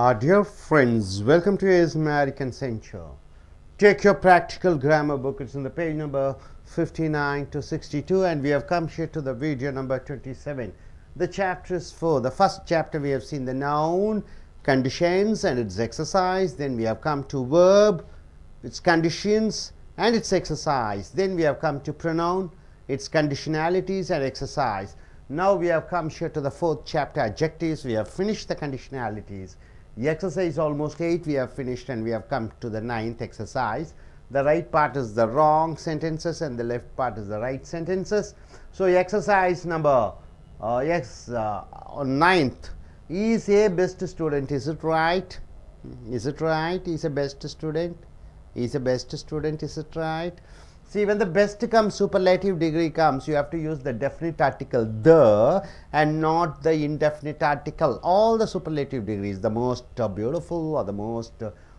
Dear friends, welcome to A's American Center. Take your practical grammar book. It's in the page number 59 to 62, and we have come here to the video number 27. The chapter is 4. The first chapter we have seen the noun, conditions and its exercise. Then we have come to verb, its conditions and its exercise. Then we have come to pronoun, its conditionalities and exercise. Now we have come here to the fourth chapter, adjectives. We have finished the conditionalities. The exercise almost 8 we have finished, and we have come to the 9th exercise. The right part is the wrong sentences and the left part is the right sentences. So exercise number on 9th, is a best student. Is it right? Is it right? Is a best student? Is a best student? Is it right? See, when the best comes, superlative degree comes, you have to use the definite article the and not the indefinite article. All the superlative degrees, the most beautiful or the most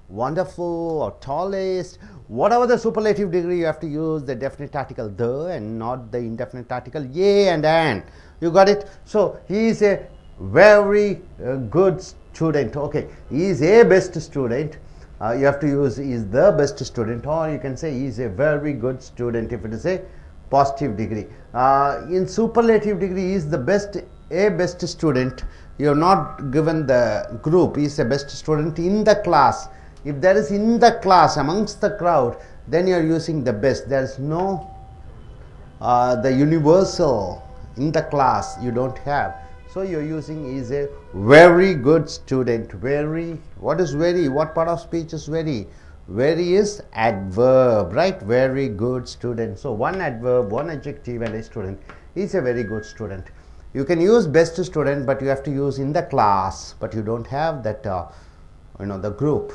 wonderful or tallest, whatever the superlative degree, you have to use the definite article the and not the indefinite article a and an. You got it? So he is a very good student. Okay, he is a best student. You have to use is the best student, or you can say is a very good student if it is a positive degree. In superlative degree, is the best, a best student. You have not given the group, is a best student in the class. If there is in the class amongst the crowd, then you are using the best. There is no the universal in the class, you don't have. So you are using is a very good student. Very, what is very? What part of speech is very? Very is adverb, right? Very good student. So one adverb, one adjective and a student is a very good student. You can use best student, but you have to use in the class, but you don't have that the group.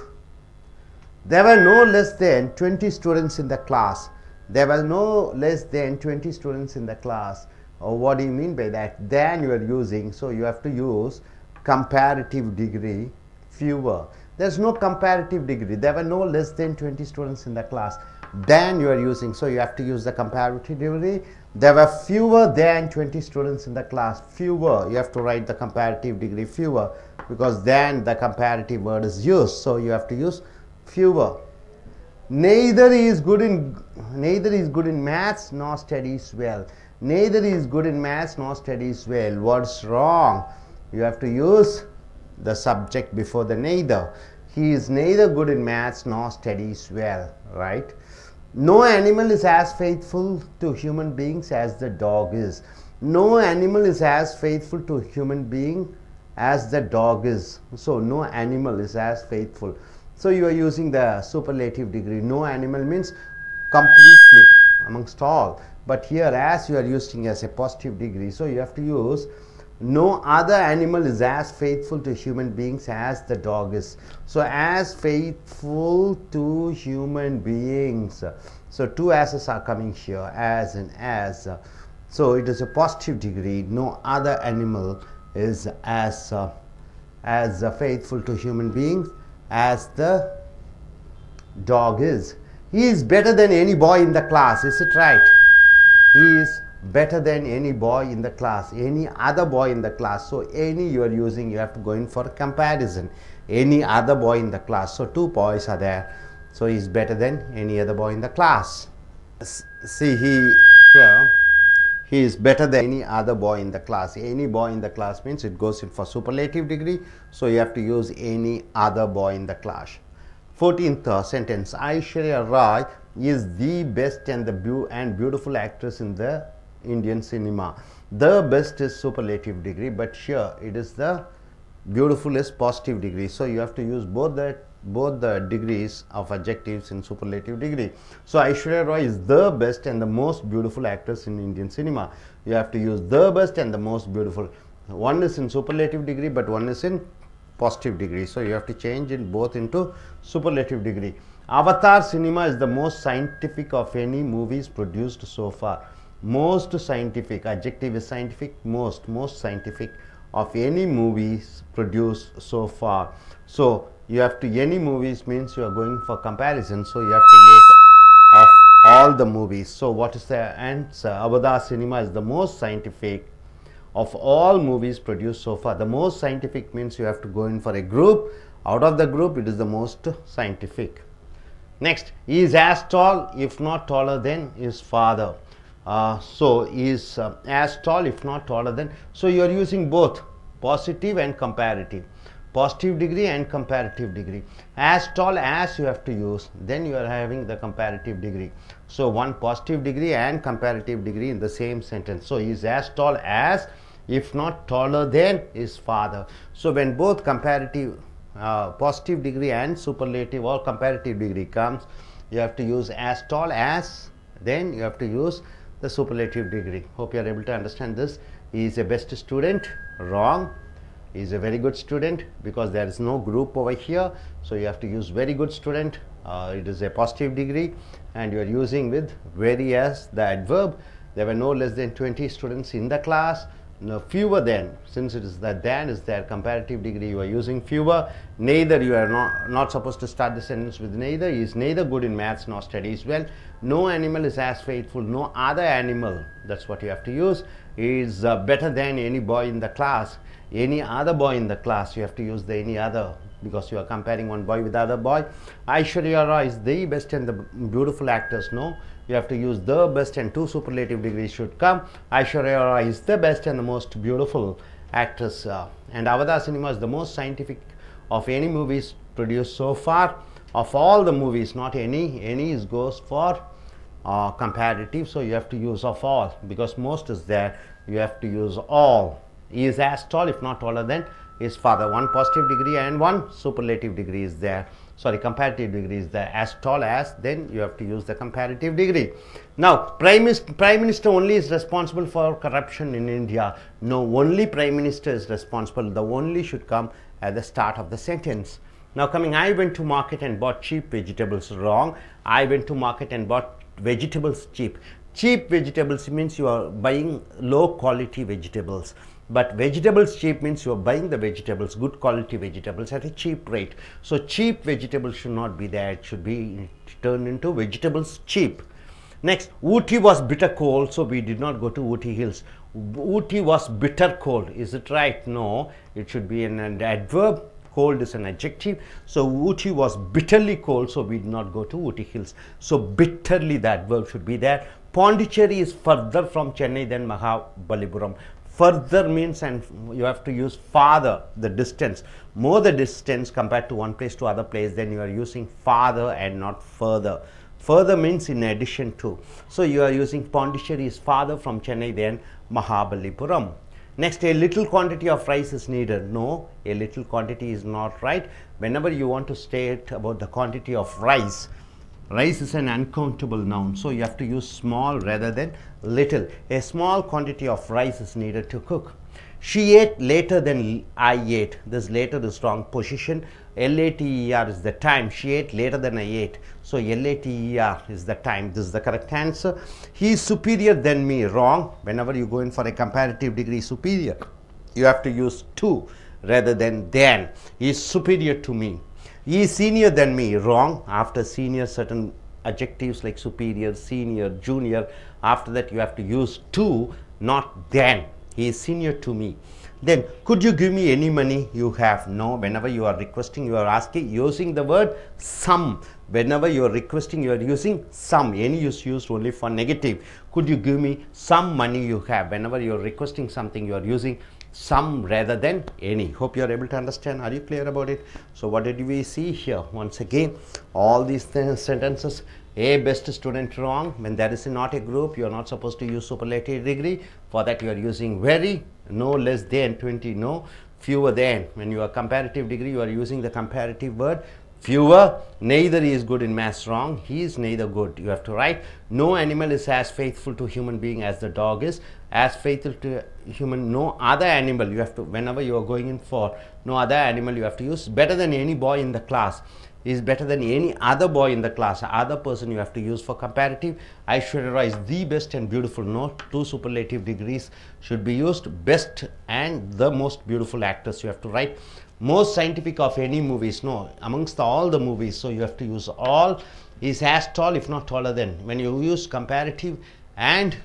There were no less than 20 students in the class. There were no less than 20 students in the class. What do you mean by that? Than you are using, so you have to use comparative degree, fewer. There is no comparative degree. There were no less than 20 students in the class. Than you are using, so you have to use the comparative degree. There were fewer than 20 students in the class. Fewer, you have to write the comparative degree fewer, because than the comparative word is used, so you have to use fewer. Neither is good in maths nor studies well. Neither is good in maths nor studies well. What's wrong? You have to use the subject before the neither. He is neither good in maths nor studies well, right? No animal is as faithful to human beings as the dog is. No animal is as faithful to human being as the dog is. So no animal is as faithful. So you are using the superlative degree. No animal means completely amongst all. But here, as you are using as a positive degree, so you have to use no other animal is as faithful to human beings as the dog is. So as faithful to human beings. So two as's are coming here, as and as. So it is a positive degree. No other animal is as faithful to human beings as the dog is. He is better than any boy in the class. Is it right? He is better than any boy in the class, any other boy in the class. So any you are using, you have to go in for a comparison. Any other boy in the class. So two boys are there. So he is better than any other boy in the class. See here, he is better than any other boy in the class. Any boy in the class means it goes in for superlative degree. So you have to use any other boy in the class. 14th sentence, Aishwarya Rai is the best and beautiful actress in the Indian cinema. The best is superlative degree, but here it is the beautiful is positive degree. So you have to use both the degrees of adjectives in superlative degree. So Aishwarya Rai is the best and the most beautiful actress in Indian cinema. You have to use the best and the most beautiful. One is in superlative degree, but one is in positive degree. So you have to change it both into superlative degree. Avatar cinema is the most scientific of any movies produced so far. Most scientific, adjective is scientific, most scientific of any movies produced so far. So you have to, any movies means you are going for comparison, so you have to use of all the movies. So what is the answer? Avatar cinema is the most scientific of all movies produced so far. The most scientific means you have to go in for a group. Out of the group, it is the most scientific. Next, he is as tall, if not taller than his father. So he is as tall, if not taller than. So you are using both positive and comparative. Positive degree and comparative degree. As tall as you have to use, then you are having the comparative degree. So one positive degree and comparative degree in the same sentence. So he is as tall as, if not taller than his father. So when both comparative positive degree and superlative or comparative degree comes, you have to use as tall as, then you have to use the superlative degree. Hope you are able to understand this. He is a best student. Wrong. He is a very good student, because there is no group over here, so you have to use very good student. It is a positive degree, and you are using with very as the adverb. There were no less than 20 students in the class. No, fewer than, since it is the than is there, comparative degree, you are using fewer. Neither, you are not supposed to start the sentence with neither. He is neither good in maths nor studies well. No animal is as faithful, no other animal, that's what you have to use. He is better than any boy in the class. Any other boy in the class, you have to use the any other, because you are comparing one boy with other boy. Aishwarya Rai is the best and the beautiful actress. No, you have to use the best, and two superlative degrees should come. Aishwarya Rai is the best and the most beautiful actress. And Avadar Cinema is the most scientific of any movies produced so far. Of all the movies, not any goes for comparative. So you have to use of all, because most is there. You have to use all. He is as tall, if not taller than his father. One positive degree and one superlative degree is there. Sorry, comparative degree is there. As tall as, then you have to use the comparative degree. Now, Prime Minister only is responsible for corruption in India. No, only Prime Minister is responsible. The only should come at the start of the sentence. Now coming, I went to market and bought cheap vegetables. Wrong. I went to market and bought vegetables cheap. Cheap vegetables means you are buying low quality vegetables. But vegetables cheap means you are buying the vegetables, good quality vegetables at a cheap rate. So cheap vegetables should not be there. It should be turned into vegetables cheap. Next, Ooty was bitter cold, so we did not go to Ooty Hills. Ooty was bitter cold. Is it right? No. It should be an adverb. Cold is an adjective. So Ooty was bitterly cold, so we did not go to Ooty Hills. So bitterly, the adverb should be there. Pondicherry is further from Chennai than Mahabalipuram. Further means, and you have to use farther, the distance. More the distance compared to one place to other place, then you are using farther and not further. Further means in addition to. So you are using Pondicherry is farther from Chennai than Mahabalipuram. Next, a little quantity of rice is needed. No, a little quantity is not right. Whenever you want to state about the quantity of rice, rice is an uncountable noun, so you have to use small rather than little. A small quantity of rice is needed to cook. She ate later than I ate. This later is wrong position. Later is the time. She ate later than I ate. So later is the time. This is the correct answer. He is superior than me. Wrong. Whenever you go in for a comparative degree superior, you have to use to rather than than. He is superior to me. He is senior than me. Wrong. After senior, certain adjectives like superior, senior, junior, after that you have to use to, not than. He is senior to me. Then, could you give me any money you have? No. Whenever you are requesting, you are asking, using the word some. Whenever you are requesting, you are using some. Any is used only for negative. Could you give me some money you have? Whenever you are requesting something, you are using some rather than any. Hope you are able to understand. Are you clear about it? So what did we see here? Once again, all these sentences. A, best student. Wrong. When there is not a group, you are not supposed to use superlative degree. For that you are using very. No, less than 20. No, fewer than. When you are comparative degree, you are using the comparative word fewer. Neither he is good in maths. Wrong. He is neither good. You have to write, no animal is as faithful to human being as the dog is. As faithful to human, no other animal. You have to, whenever you are going in for no other animal, you have to use better than any boy in the class. Is better than any other boy in the class. Other person you have to use for comparative. Aishwarya Rai is the best and beautiful. No, two superlative degrees should be used. Best and the most beautiful actress you have to write. Most scientific of any movies. No, amongst all the movies. So you have to use all. Is as tall if not taller than. When you use comparative and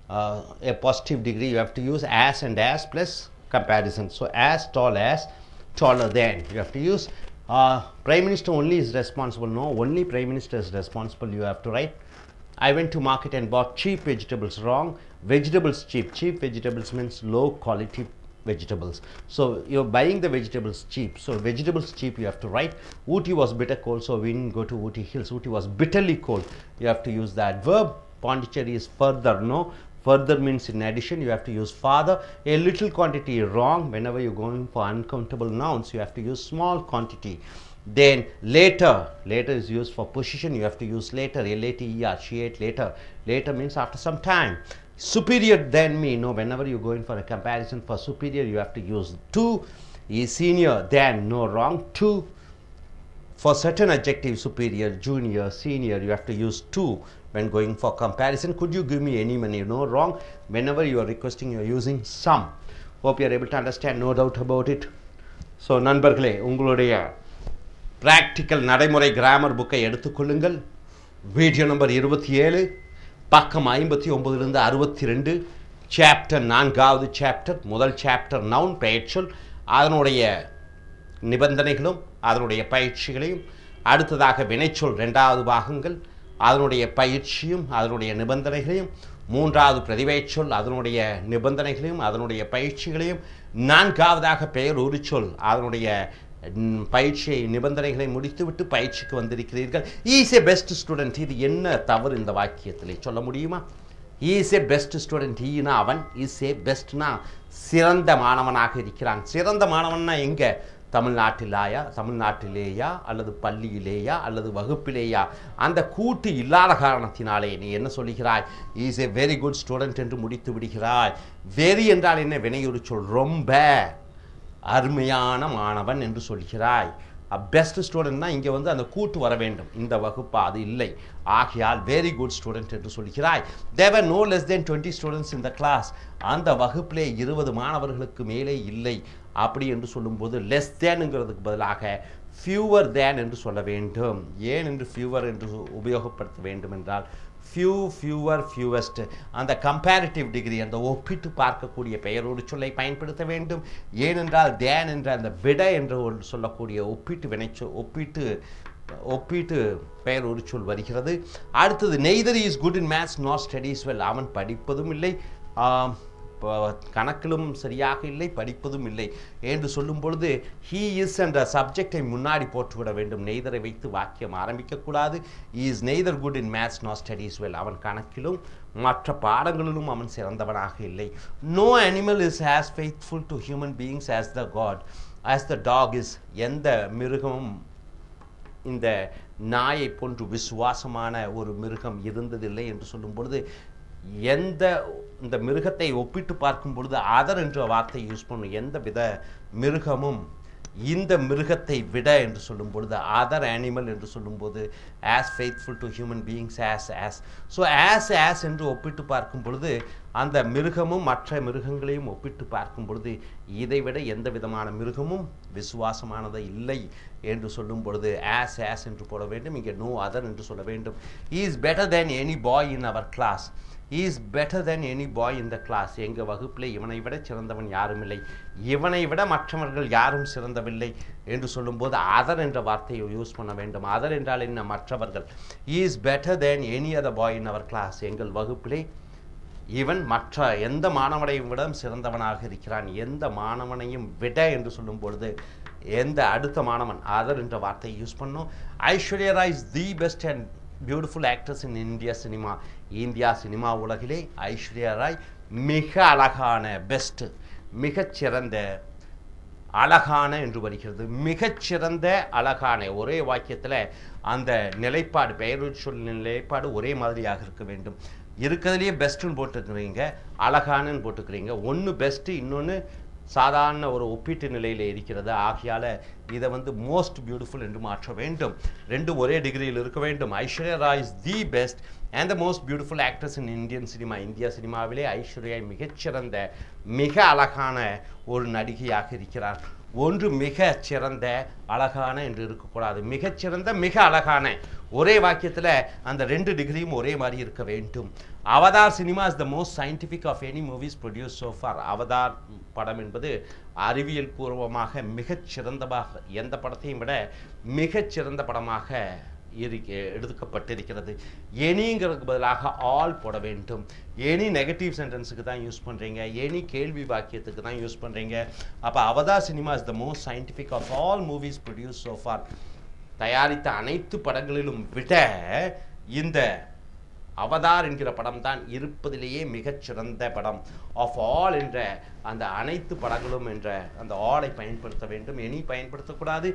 a positive degree, you have to use as and as plus comparison. So as tall as, taller than, you have to use. Prime Minister only is responsible. No, only Prime Minister is responsible, you have to write. I went to market and bought cheap vegetables. Wrong. Vegetables cheap. Cheap vegetables means low quality vegetables. So you're buying the vegetables cheap. So vegetables cheap, you have to write. Ooty was bitter cold, so we didn't go to Ooty Hills. Ooty was bitterly cold. You have to use that verb. Pondicherry is further. No. Further means in addition, you have to use farther. A little quantity, wrong. Whenever you're going for uncountable nouns, you have to use small quantity. Then later, later is used for position, you have to use later, L-A-T-E-R, she ate later. Later means after some time. Superior than me, no, whenever you're going for a comparison for superior, you have to use to. Is senior than, no, wrong, to. For certain adjectives, superior, junior, senior, you have to use to when going for comparison. Could you give me any money? No, wrong. Whenever you are requesting, you are using some. Hope you are able to understand, no doubt about it. So, நண்பர்களே, உங்களுடைய practical நடைமுறை grammar book-ஐ எடுத்துக்கொள்ளுங்கள். Video number 27, பக்கம் 59 இருந்து 62, chapter 4வது chapter, முதல் chapter noun பெயர்ச்சொல், அதனுடைய நிபந்தனைகளும் அதனுடைய பயிற்சிகளையும், அடுத்ததாக வினைச்சொல் 2வது பாகங்கள், அதனுடைய பயிற்சியும் அதனுடைய நிபந்தனைகளையும், 3வது பிரதிபெயர்ச்சொல் அதனுடைய நிபந்தனைகளையும் அதனுடைய பயிற்சிகளையும், 4வதாக பெயர் உரிச்சொல் அதனுடைய பயிற்சியை நிபந்தனைகளை முடித்துவிட்டு பயிற்சிக்கு வந்திருக்கிறீர்கள். Is a best student. இது என்ன தவறு இந்த வாக்கியத்திலே சொல்ல முடியுமா? Is a best student. ஈனா அவன், இஸ் ஏ பெஸ்ட்னா சிறந்த மாணவனாக இருக்கிறான். சிறந்த மாணவன்னா எங்க? தமிழ்நாட்டிலேயா அல்லது பள்ளியிலேயா அல்லது வகுப்பிலேயா? அந்த கூட்டு இல்லாத காரணத்தினாலே நீ என்ன சொல்லுகிறாய்? Is a very good student என்று முடித்து விடுகிறாய். வெரி என்றால் என்ன? வினையுறு சொல். ரொம்ப அருமையான மாணவன் என்று சொல்கிறாய். பெஸ்ட் ஸ்டூடெண்ட்னா இங்கே வந்து அந்த கூட்டு வர வேண்டும். இந்த வகுப்பா அது இல்லை. ஆகையால் வெரி குட் ஸ்டூடெண்ட் என்று சொல்கிறாய். There were no less than 20 students in the class. அந்த வகுப்பிலே 20 மாணவர்களுக்கு மேலே இல்லை. அப்படி என்று சொல்லும்போது லெஸ் தேனுங்கிறதுக்கு பதிலாக fewer than என்று சொல்ல வேண்டும். ஏன் என்று fewer என்று உபயோகப்படுத்த வேண்டும் என்றால் few, fewer, fewest, அந்த கம்பேரிட்டிவ் டிகிரி, அந்த ஒப்பிட்டு பார்க்கக்கூடிய பெயரோடு சொல்லை பயன்படுத்த வேண்டும். ஏனென்றால் தேன் என்ற அந்த விட என்று சொல்லக்கூடிய ஒப்பீட்டு பெயர் ஒரு சொல் வருகிறது. அடுத்தது neither is good in maths not studies well. அவன் படிப்பதும் இல்லை, கணக்கிலும் சரியாக இல்லை, படிப்பதும் இல்லை என்று சொல்லும் பொழுது ஹீ இஸ் என்ற சப்ஜெக்டை முன்னாடி போட்டுவிட வேண்டும். நெய்தரை வைத்து வாக்கியம் ஆரம்பிக்கக்கூடாது. Is neither good in maths not studies well. அவன் கணக்கிலும் மற்ற பாடங்களிலும் அவன் சிறந்தவனாக இல்லை. No animal is as faithful to human beings as the god as the dog is. எந்த மிருகமும் இந்த நாயை போன்று விசுவாசமான ஒரு மிருகம் இருந்ததில்லை என்று சொல்லும் பொழுது இந்த மிருகத்தை ஒப்பிட்டு பார்க்கும் பொழுது அதர் என்ற வார்த்தை யூஸ் பண்ணும். எந்த வித மிருகமும் இந்த மிருகத்தை விட என்று சொல்லும் பொழுது அதர் அனிமல் என்று சொல்லும்போது as faithful to human beings as. So as என்று ஒப்பிட்டு பார்க்கும் பொழுது அந்த மிருகமும் மற்ற மிருகங்களையும் ஒப்பிட்டு பார்க்கும் பொழுது இதைவிட எந்த விதமான மிருகமும் விசுவாசமானது இல்லை என்று சொல்லும் பொழுது ஆஸ் என்று போட வேண்டும். இங்கே நோ அதர் என்று சொல்ல வேண்டும். Is better than any boy in our class. Is better than any boy in the class. எங்கள் வகுப்பில் இவனை விட சிறந்தவன் யாரும் இல்லை, இவனை விட மற்றவர்கள் யாரும் சிறந்தவில்லை என்று சொல்லும்போது அதர் என்ற வார்த்தையை யூஸ் பண்ண வேண்டும். அதர் என்றால் என்ன? மற்றவர்கள். Is better than any other boy in our class. எங்கள் வகுப்பிலே இவன் மற்ற எந்த மாணவனையும் விட சிறந்தவனாக இருக்கிறான். எந்த மாணவனையும் விட என்று சொல்லும் பொழுது எந்த அடுத்த மாணவன் அதர் என்ற வார்த்தையை யூஸ் பண்ணும். Aishwarya Rai is the best and beautiful actress in India cinema. India cinema உலகிலே ஐஸ்வர்யா ராய் மிக அழகான, பெஸ்ட், மிகச்சிறந்த, அழகான என்று வருகிறது. மிகச்சிறந்த, அழகான ஒரே வாக்கியத்தில் அந்த நிலைப்பாடு, பெயர் சொல் நிலைப்பாடு ஒரே மாதிரியாக இருக்க வேண்டும். இருக்கிறதுலேயே பெஸ்ட்டுன்னு போட்டுக்கிறீங்க, அழகானன்னு போட்டுக்கிறீங்க. ஒன்று பெஸ்ட்டு, இன்னொன்று சாதாரண ஒரு ஒப்பீட்டு நிலையில் இருக்கிறது. ஆகையால் இதை வந்து மோஸ்ட் பியூட்டிஃபுல் என்று மாற்ற வேண்டும். ரெண்டும் ஒரே டிகிரியில் இருக்க வேண்டும். Aishwarya Rai is the best and the most beautiful actress in Indian cinema. India சினிமாவிலே ஐஸ்வர்யா மிகச்சிறந்த, மிக அழகான ஒரு நடிகையாக இருக்கிறார். ஒன்று மிக சிறந்த, அழகான என்று இருக்கக்கூடாது. மிகச்சிறந்த, மிக அழகான ஒரே வாக்கியத்தில் அந்த ரெண்டு டிகிரியும் ஒரே மாதிரி இருக்க வேண்டும். Avatar cinema is the most scientific of any movies produce so far. Avatar படம் என்பது அறிவியல் பூர்வமாக மிகச்சிறந்தமாக எந்த படத்தையும் விட மிகச்சிறந்த படமாக எடுக்கப்பட்டிருக்கிறது. எனிங்கிறதுக்கு பதிலாக ஆல் போட வேண்டும். எனி நெகட்டிவ் சென்டென்ஸுக்கு தான் யூஸ் பண்ணுறீங்க, எனி கேள்வி வாக்கியத்துக்கு தான் யூஸ் பண்ணுறீங்க. அப்போ Avatar cinema is the most scientific of all movies produce so far. தயாரித்த அனைத்து படங்களிலும் விட இந்த அவதார் என்கிற படம் தான் இருப்பதிலேயே மிகச்சிறந்த படம். ஆஃப் ஆல் என்ற அந்த அனைத்து படங்களும் என்ற அந்த ஆலை பயன்படுத்த வேண்டும், எனி பயன்படுத்தக்கூடாது.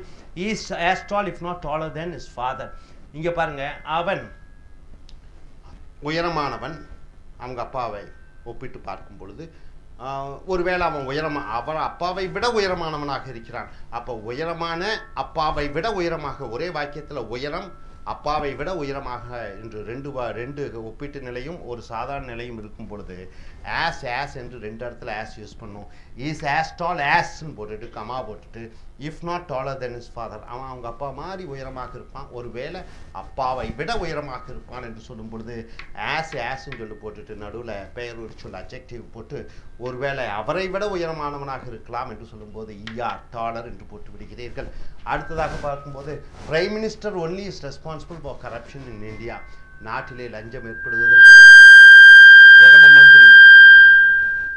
Is as tall if not taller than his father. இங்கே பாருங்க, அவன் உயரமானவன். அவங்க அப்பாவை ஒப்பிட்டு பார்க்கும் பொழுது ஒருவேளை அவன் அவன் அப்பாவை விட உயரமானவனாக இருக்கிறான். அப்போ உயரமான அப்பாவை விட உயரமாக, ஒரே வாக்கியத்தில் உயரம் அப்பாவை விட உயரமாக என்று ரெண்டு ஒப்பீட்டு நிலையும் ஒரு சாதாரண நிலையும் இருக்கும் பொழுது ஆஸ் என்று ரெண்டு இடத்துல ஆஸ் யூஸ் பண்ணும். இஸ் as tall asன்னு போட்டுட்டு கமா போட்டுட்டு if not taller than his father, அவன் அவங்க அப்பா மாதிரி உயரமாக இருப்பான், ஒருவேளை அப்பாவை விட உயரமாக இருப்பான் என்று சொல்லும் பொழுது ஆஸ்ன்னு சொல்லி போட்டுட்டு நடுவில் பெயர் ஒரு சொல் அட்ஜெக்டிவ் போட்டு ஒருவேளை அவரை விட உயரமானவனாக இருக்கலாம் என்று சொல்லும்போது டாலர் என்று போட்டு விடுகிறீர்கள். அடுத்ததாக பார்க்கும்போது prime minister only is responsible for corruption in India. நாட்டிலே லஞ்சம் ஏற்படுவதற்கு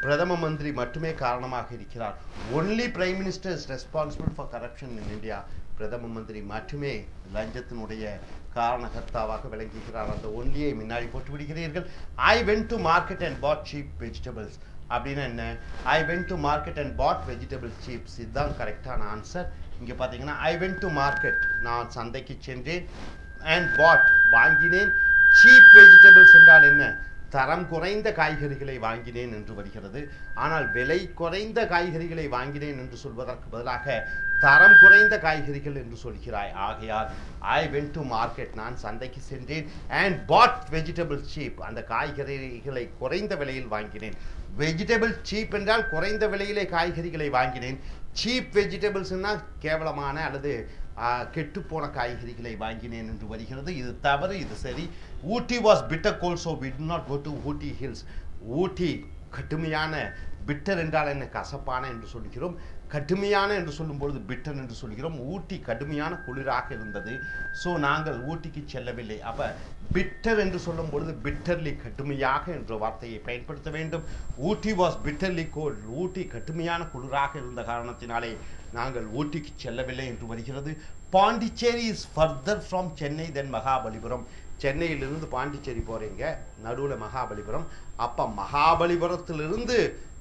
பிரதம மந்திரி மட்டுமே காரணமாக இருக்கிறார். Only prime minister is responsible for corruption in India. பிரதம மந்திரி மட்டுமே லஞ்சத்தினுடைய காரணகர்த்தாவாக விளங்குகிறார். அந்த ஒன்லியை முன்னாடி போட்டு விடுகிறீர்கள். I went to market and bought cheap vegetables அப்படின்னா என்ன? I went to market and bought vegetables cheaps, இதுதான் கரெக்டான ஆன்சர். இங்கே பார்த்தீங்கன்னா ஐ வென்ட் டு மார்க்கெட், நான் சந்தைக்கு சென்றேன், அண்ட் பாட் வாங்கினேன், சீப் வெஜிடபிள்ஸ் என்றால் என்ன? தரம் குறைந்த காய்கறிகளை வாங்கினேன் என்று வருகிறது. ஆனால் விலை குறைந்த காய்கறிகளை வாங்கினேன் என்று சொல்வதற்கு பதிலாக தரம் குறைந்த காய்கறிகள் என்று சொல்கிறாய். ஆகையால் ஐ வென்ட் டு மார்க்கெட், நான் சந்தைக்கு சென்றேன், அண்ட் பாட் வெஜிடபிள் சீப், அந்த காய்கறிகளை குறைந்த விலையில் வாங்கினேன். வெஜிடபிள் சீப் என்றால் குறைந்த விலையிலே காய்கறிகளை வாங்கினேன். சீப் வெஜிடபிள்ஸ்னா கேவலமான அல்லது கெட்டுப்போன காய்கறிகளை வாங்கினேன் என்று வருகிறது. இது தவறு, இது சரி. Ooty was bitter cold, so we did not go to Ooty hills. Ooty கடுமையான, பிட்டர் என்றால் என்ன? கசப்பான என்று சொல்கிறோம். கடுமையான என்று சொல்லும்பொழுது பிட்டர் என்று சொல்கிறோம். ஊட்டி கடுமையான குளிராக இருந்தது, ஸோ நாங்கள் ஊட்டிக்கு செல்லவில்லை. அப்போ பிட்டர் என்று சொல்லும் பொழுது பிட்டர்லி கடுமையாக என்ற வார்த்தையை பயன்படுத்த வேண்டும். Ooty was bitterly cold, Ooty கடுமையான குளிராக இருந்த காரணத்தினாலே நாங்கள் ஊட்டிக்கு செல்லவில்லை என்று வருகிறது. Pondicherry is further from Chennai then Mahabalipuram. சென்னையிலிருந்து பாண்டிச்சேரி போகிறீங்க, நடுவில் மகாபலிபுரம். அப்போ மகாபலிபுரத்திலிருந்து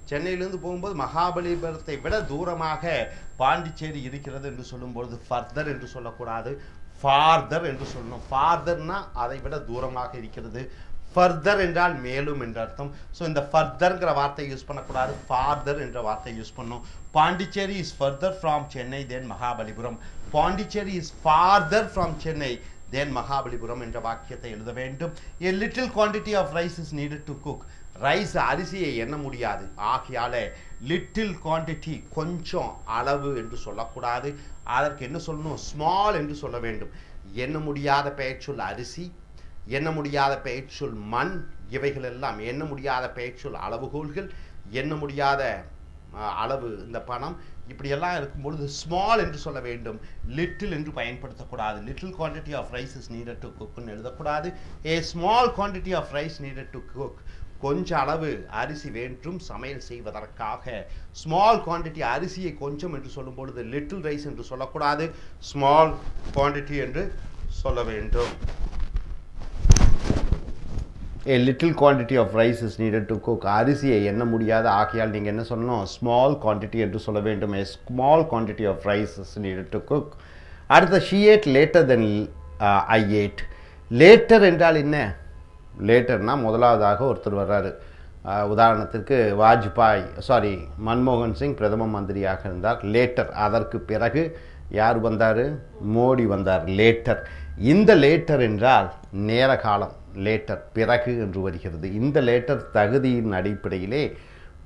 சென்னையிலிருந்து போகும்போது மகாபலிபுரத்தை விட தூரமாக பாண்டிச்சேரி இருக்கிறது என்று சொல்லும்பொழுது ஃபர்தர் என்று சொல்லக்கூடாது, ஃபார்தர் என்று சொல்லணும். ஃபார்தர்னா அதை விட தூரமாக இருக்கிறது. ஃபர்தர் என்றால் மேலும் என்ற அர்த்தம். ஸோ இந்த ஃபர்தர்ங்கிற வார்த்தை யூஸ் பண்ணக்கூடாது, ஃபார்தர் என்ற வார்த்தை யூஸ் பண்ணும். Pondicherry is further from Chennai then Mahabalipuram. Pondicherry is farther from Chennai then Mahabalipuram என்ற வாக்கியத்தை எழுத வேண்டும். A little quantity of rice is needed to cook. Rice, அரிசியை எண்ண முடியாது, ஆகையால லிட்டில் குவான்டிட்டி, கொஞ்சம் அளவு என்று சொல்லக்கூடாது. அதற்கு என்ன சொல்லணும்? ஸ்மால் என்று சொல்ல வேண்டும். எண்ண முடியாத பெயர்ச்சொல் அரிசி, எண்ண முடியாத பெயர்ச்சொல் மண், இவைகள் எல்லாம் எண்ண முடியாத பெயர்ச்சொல் அளவுகோல்கள், எண்ண முடியாத அளவு இந்த பணம், இப்படியெல்லாம் இருக்கும்பொழுது ஸ்மால் என்று சொல்ல வேண்டும், லிட்டில் என்று பயன்படுத்தக்கூடாது. Little quantity of rice is needed to குக்னு எழுதக்கூடாது. A small quantity of rice needed to cook, கொஞ்சம் அளவு அரிசி வேண்டும் சமையல் செய்வதற்காக. ஸ்மால் குவான்டிட்டி, அரிசியை கொஞ்சம் என்று சொல்லும் பொழுது லிட்டில் ரைஸ் என்று சொல்லக்கூடாது, ஸ்மால் குவான்டிட்டி என்று சொல்ல வேண்டும். A little quantity of rice is needed to cook. அரிசியை எண்ண முடியாத, ஆகையால் நீங்கள் என்ன சொல்லணும்? ஸ்மால் குவான்டிட்டி என்று சொல்ல வேண்டும். A small quantity of rice is needed to cook. அடுத்த she ate later than I ate. Later என்றால் என்ன? லேட்டர்னா முதலாவதாக ஒருத்தர் வர்றாரு. உதாரணத்திற்கு மன்மோகன் சிங் பிரதம மந்திரியாக இருந்தார். லேட்டர், அதற்கு பிறகு யார் வந்தார்? மோடி வந்தார். லேட்டர். இந்த லேட்டர் என்றால் நேர காலம், லேட்டர் பிறகு என்று வருகிறது. இந்த லேட்டர் தகுதியின் அடிப்படையிலே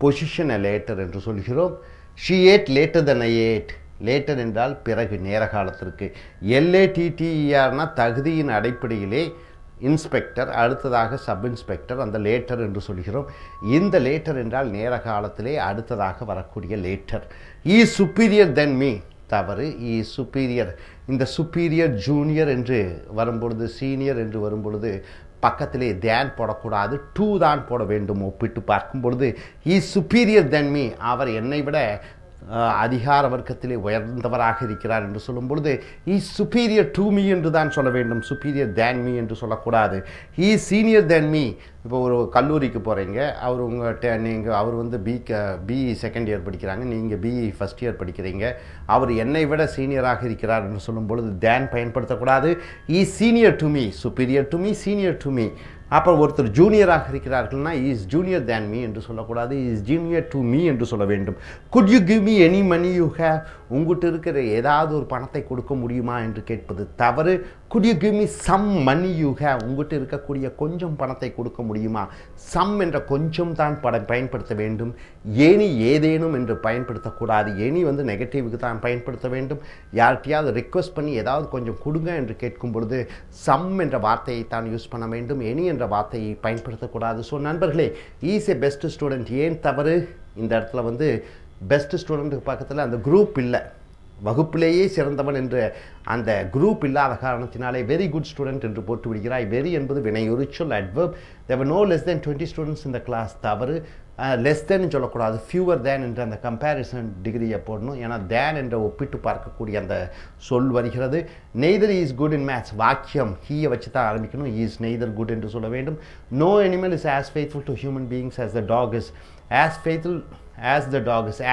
பொசிஷன் லேட்டர் என்று சொல்கிறோம். she ate later than I ate. Later என்றால் பிறகு, நேர காலத்திற்கு. LATTERனா தகுதியின் அடிப்படையிலே இன்ஸ்பெக்டர், அடுத்ததாக சப் இன்ஸ்பெக்டர், அந்த லேட்டர் என்று சொல்கிறோம். இந்த லேட்டர் என்றால் நேர காலத்திலே அடுத்ததாக வரக்கூடிய later. Is superior then me, தவறு. Is superior. இந்த சுப்பீரியர் ஜூனியர் என்று வரும்பொழுது, சீனியர் என்று வரும்பொழுது பக்கத்திலே தேன் போடக்கூடாது, டூ தான் போட வேண்டும். ஒப்பிட்டு பார்க்கும் பொழுது இஸ் சுப்பீரியர் தென் மீ, அவர் என்னை விட அதிகார வர்க்கத்திலே உயர்ந்தவராக இருக்கிறார் என்று சொல்லும் பொழுது இஸ் சுப்பீரியர் டு மீ என்று தான் சொல்ல வேண்டும், சுப்பீரியர் தேன் மீ என்று சொல்லக்கூடாது. Is senior than me. இப்போ ஒரு கல்லூரிக்கு போகிறீங்க, அவர் உங்கள்கிட்ட அவர் வந்து பிஇ செகண்ட் இயர் படிக்கிறாங்க, நீங்கள் பிஇ ஃபஸ்ட் இயர் படிக்கிறீங்க, அவர் என்னை விட சீனியராக இருக்கிறார் என்று சொல்லும் பொழுது தேன் பயன்படுத்தக்கூடாது. Is senior to me, superior to me, senior to me. அப்புறம் ஒருத்தர் ஜூனியராக இருக்கிறார்கள்னா இஸ் ஜூனியர் தேன் மீ என்று சொல்லக்கூடாது, இஸ் ஜூனியர் டு மீ என்று சொல்ல வேண்டும். Could you give me any money you have, உங்கள்கிட்ட இருக்கிற ஏதாவது ஒரு பணத்தை கொடுக்க முடியுமா என்று கேட்பது தவறு. Could you give me some money you have, உங்கள்கிட்ட இருக்கக்கூடிய கொஞ்சம் பணத்தை கொடுக்க முடியுமா. சம் என்ற கொஞ்சம் தான் பயன்படுத்த வேண்டும். ஏனி ஏதேனும் என்று பயன்படுத்தக்கூடாது. ஏனி வந்து நெகட்டிவுக்கு தான் பயன்படுத்த வேண்டும். யார்கிட்டையாவது ரிக்வெஸ்ட் பண்ணி ஏதாவது கொஞ்சம் கொடுங்க என்று கேட்கும் பொழுது சம் என்ற வார்த்தையை தான் யூஸ் பண்ண வேண்டும், எனி என்ற வார்த்தையை பயன்படுத்தக்கூடாது. ஸோ நண்பர்களே, இஸ் ஏ பெஸ்ட் ஸ்டூடெண்ட். ஏன் தவறு? இந்த இடத்துல வந்து பெஸ்ட் ஸ்டூடெண்ட்டுக்கு பக்கத்தில் அந்த குரூப் இல்லை, வகுப்பிலேயே சிறந்தவன் என்று அந்த குரூப் இல்லாத காரணத்தினாலே வெரி குட் ஸ்டூடெண்ட் என்று போட்டு விடுகிறாய். வெரி என்பது வினையுரிச்சொல், adverb. There were no less than 20 students in the class, தவறு. லெஸ் தேன் சொல்லக்கூடாது, ஃபியூவர் தேன் என்ற அந்த கம்பேரிசன் டிகிரியை போடணும். ஏன்னா தேன் என்ற ஒப்பிட்டு பார்க்கக்கூடிய அந்த சொல் வருகிறது. Neither is good in maths, வாக்கியம் ஹீயை வச்சு தான் ஆரம்பிக்கணும். இஸ் நெய்தர் குட் என்று சொல்ல வேண்டும். No animal is as faithful to human beings as the dog is, as faithful as the dog is,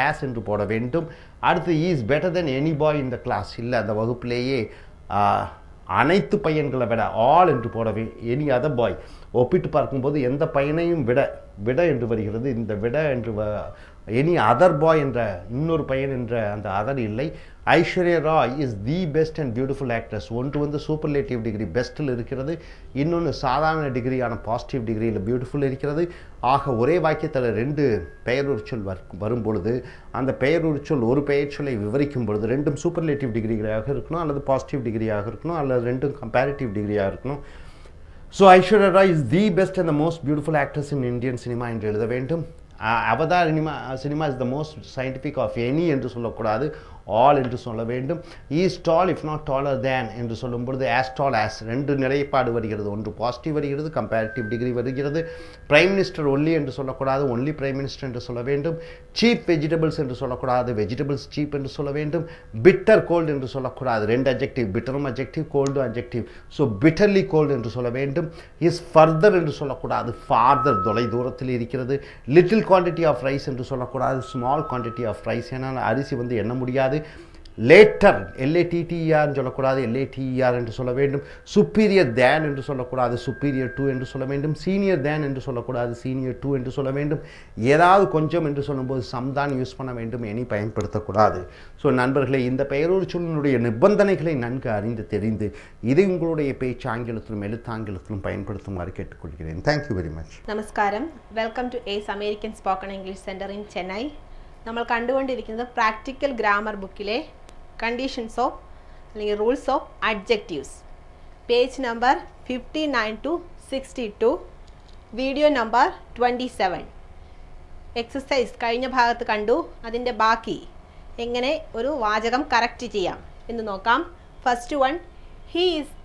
as என்று போட வேண்டும். அடுத்து is better than any boy in the class, இல்லை அந்த வகுப்பிலேயே அனைத்து பையன்களை விட, ஆல் என்று போடவே. எனி அதர் பாய், ஒப்பிட்டு பார்க்கும்போது எந்த பையனையும் விட என்று வருகிறது. இந்த விட என்று எனி அதர் பாய் என்ற இன்னொரு பையன் என்ற அந்த அதர் இல்லை. Aishwarya Rai is the best and beautiful actress. ஒன்று வந்து சூப்பர்லேட்டிவ் டிகிரி பெஸ்ட்டில் இருக்கிறது, இன்னொன்று சாதாரண டிகிரியான பாசிட்டிவ் டிகிரியில் பியூட்டிஃபுல் இருக்கிறது. ஆக ஒரே வாக்கியத்தில் ரெண்டு பெயருரிச்சொல் வரும் பொழுது அந்த பெயருரிச்சொல் ஒரு பெயர்ச்சொல்லை விவரிக்கும் பொழுது ரெண்டும் சூப்பர்லேட்டிவ் டிகிரியாக இருக்கணும், அல்லது பாசிட்டிவ் டிகிரியாக இருக்கணும், அல்லது ரெண்டும் கம்பேரிட்டிவ் டிகிரியாக இருக்கணும். So Aishwarya Rai is the best and the most beautiful actress in Indian cinema என்று எழுத வேண்டும். Avatar cinema is the most scientific of any என்று சொல்லக்கூடாது, ஆல் என்று சொல்ல வேண்டும். Is tall if not taller than என்று சொல்லும் பொழுது ஆஸ் டால் ஆஸ் ரெண்டு நிலைப்பாடு வருகிறது. ஒன்று பாசிட்டிவ் வருகிறது, கம்பேரிட்டிவ் டிகிரி வருகிறது. பிரைம் மினிஸ்டர் ஒன்லி என்று சொல்லக்கூடாது, ஒன்லி பிரைம் மினிஸ்டர் என்று சொல்ல வேண்டும். சீப் வெஜிடபிள்ஸ் என்று சொல்லக்கூடாது, வெஜிடபிள்ஸ் சீப் என்று சொல்ல வேண்டும். பிட்டர் கோல்டு என்று சொல்லக்கூடாது, ரெண்டு அட்ஜெக்டிவ், பிட்டரும் adjective, cold adjective. So bitterly cold என்று சொல்ல வேண்டும். இஸ் ஃபர்தர் என்று சொல்லக்கூடாது, ஃபார்தர் தொலை தூரத்தில் இருக்கிறது. லிட்டில் குவான்டிட்டி ஆஃப் ரைஸ் என்று சொல்லக்கூடாது, ஸ்மால் குவான்டிட்டி ஆஃப் ரைஸ், ஏன்னா அரிசி வந்து எண்ண முடியாது. லேட்டர் LATTER சொல்லக்கூடாது, LATER என்று சொல்ல வேண்டும். சுப்பீரியர் தேன் என்று சொல்லக்கூடாது, சுப்பீரியர் டு என்று சொல்ல வேண்டும். சீனியர் தேன் என்று சொல்லக்கூடாது, சீனியர் டு என்று சொல்ல வேண்டும். ஏதாவது கொஞ்சம் என்று சொல்லும்போது சம் தான் யூஸ் பண்ண வேண்டும், எனி பயன்படுத்தக்கூடாது. ஸோ நண்பர்களே, இந்த பெயரொருச்சொல்லினுடைய நிபந்தனைகளை நன்கு அறிந்து தெரிந்து இதை உங்களுடைய பேச்சு ஆங்கிலத்திலும் எழுத்தாங்கிலத்திலும் பயன்படுத்துமாறு கேட்டுக்கொள்கிறேன். Thank you very much. நமஸ்காரம். Welcome to ace American spoken English centre in Chennai. നമ്മൾ കണ്ടുകൊണ്ടിരിക്കുന്നത് പ്രാക്ടിക്കൽ ഗ്രാമർ ബുക്കിലെ കണ്ടീഷൻസ് ഓഫ് അല്ലെങ്കിൽ rules of adjectives, page number 59 to 62, video number 27. Exercise കഴിഞ്ഞ ഭാഗത്ത് കണ്ടു, അതിൻ്റെ ബാക്കി എങ്ങനെ ഒരു വാചകം കറക്റ്റ് ചെയ്യാം എന്ന് നോക്കാം. First one, he is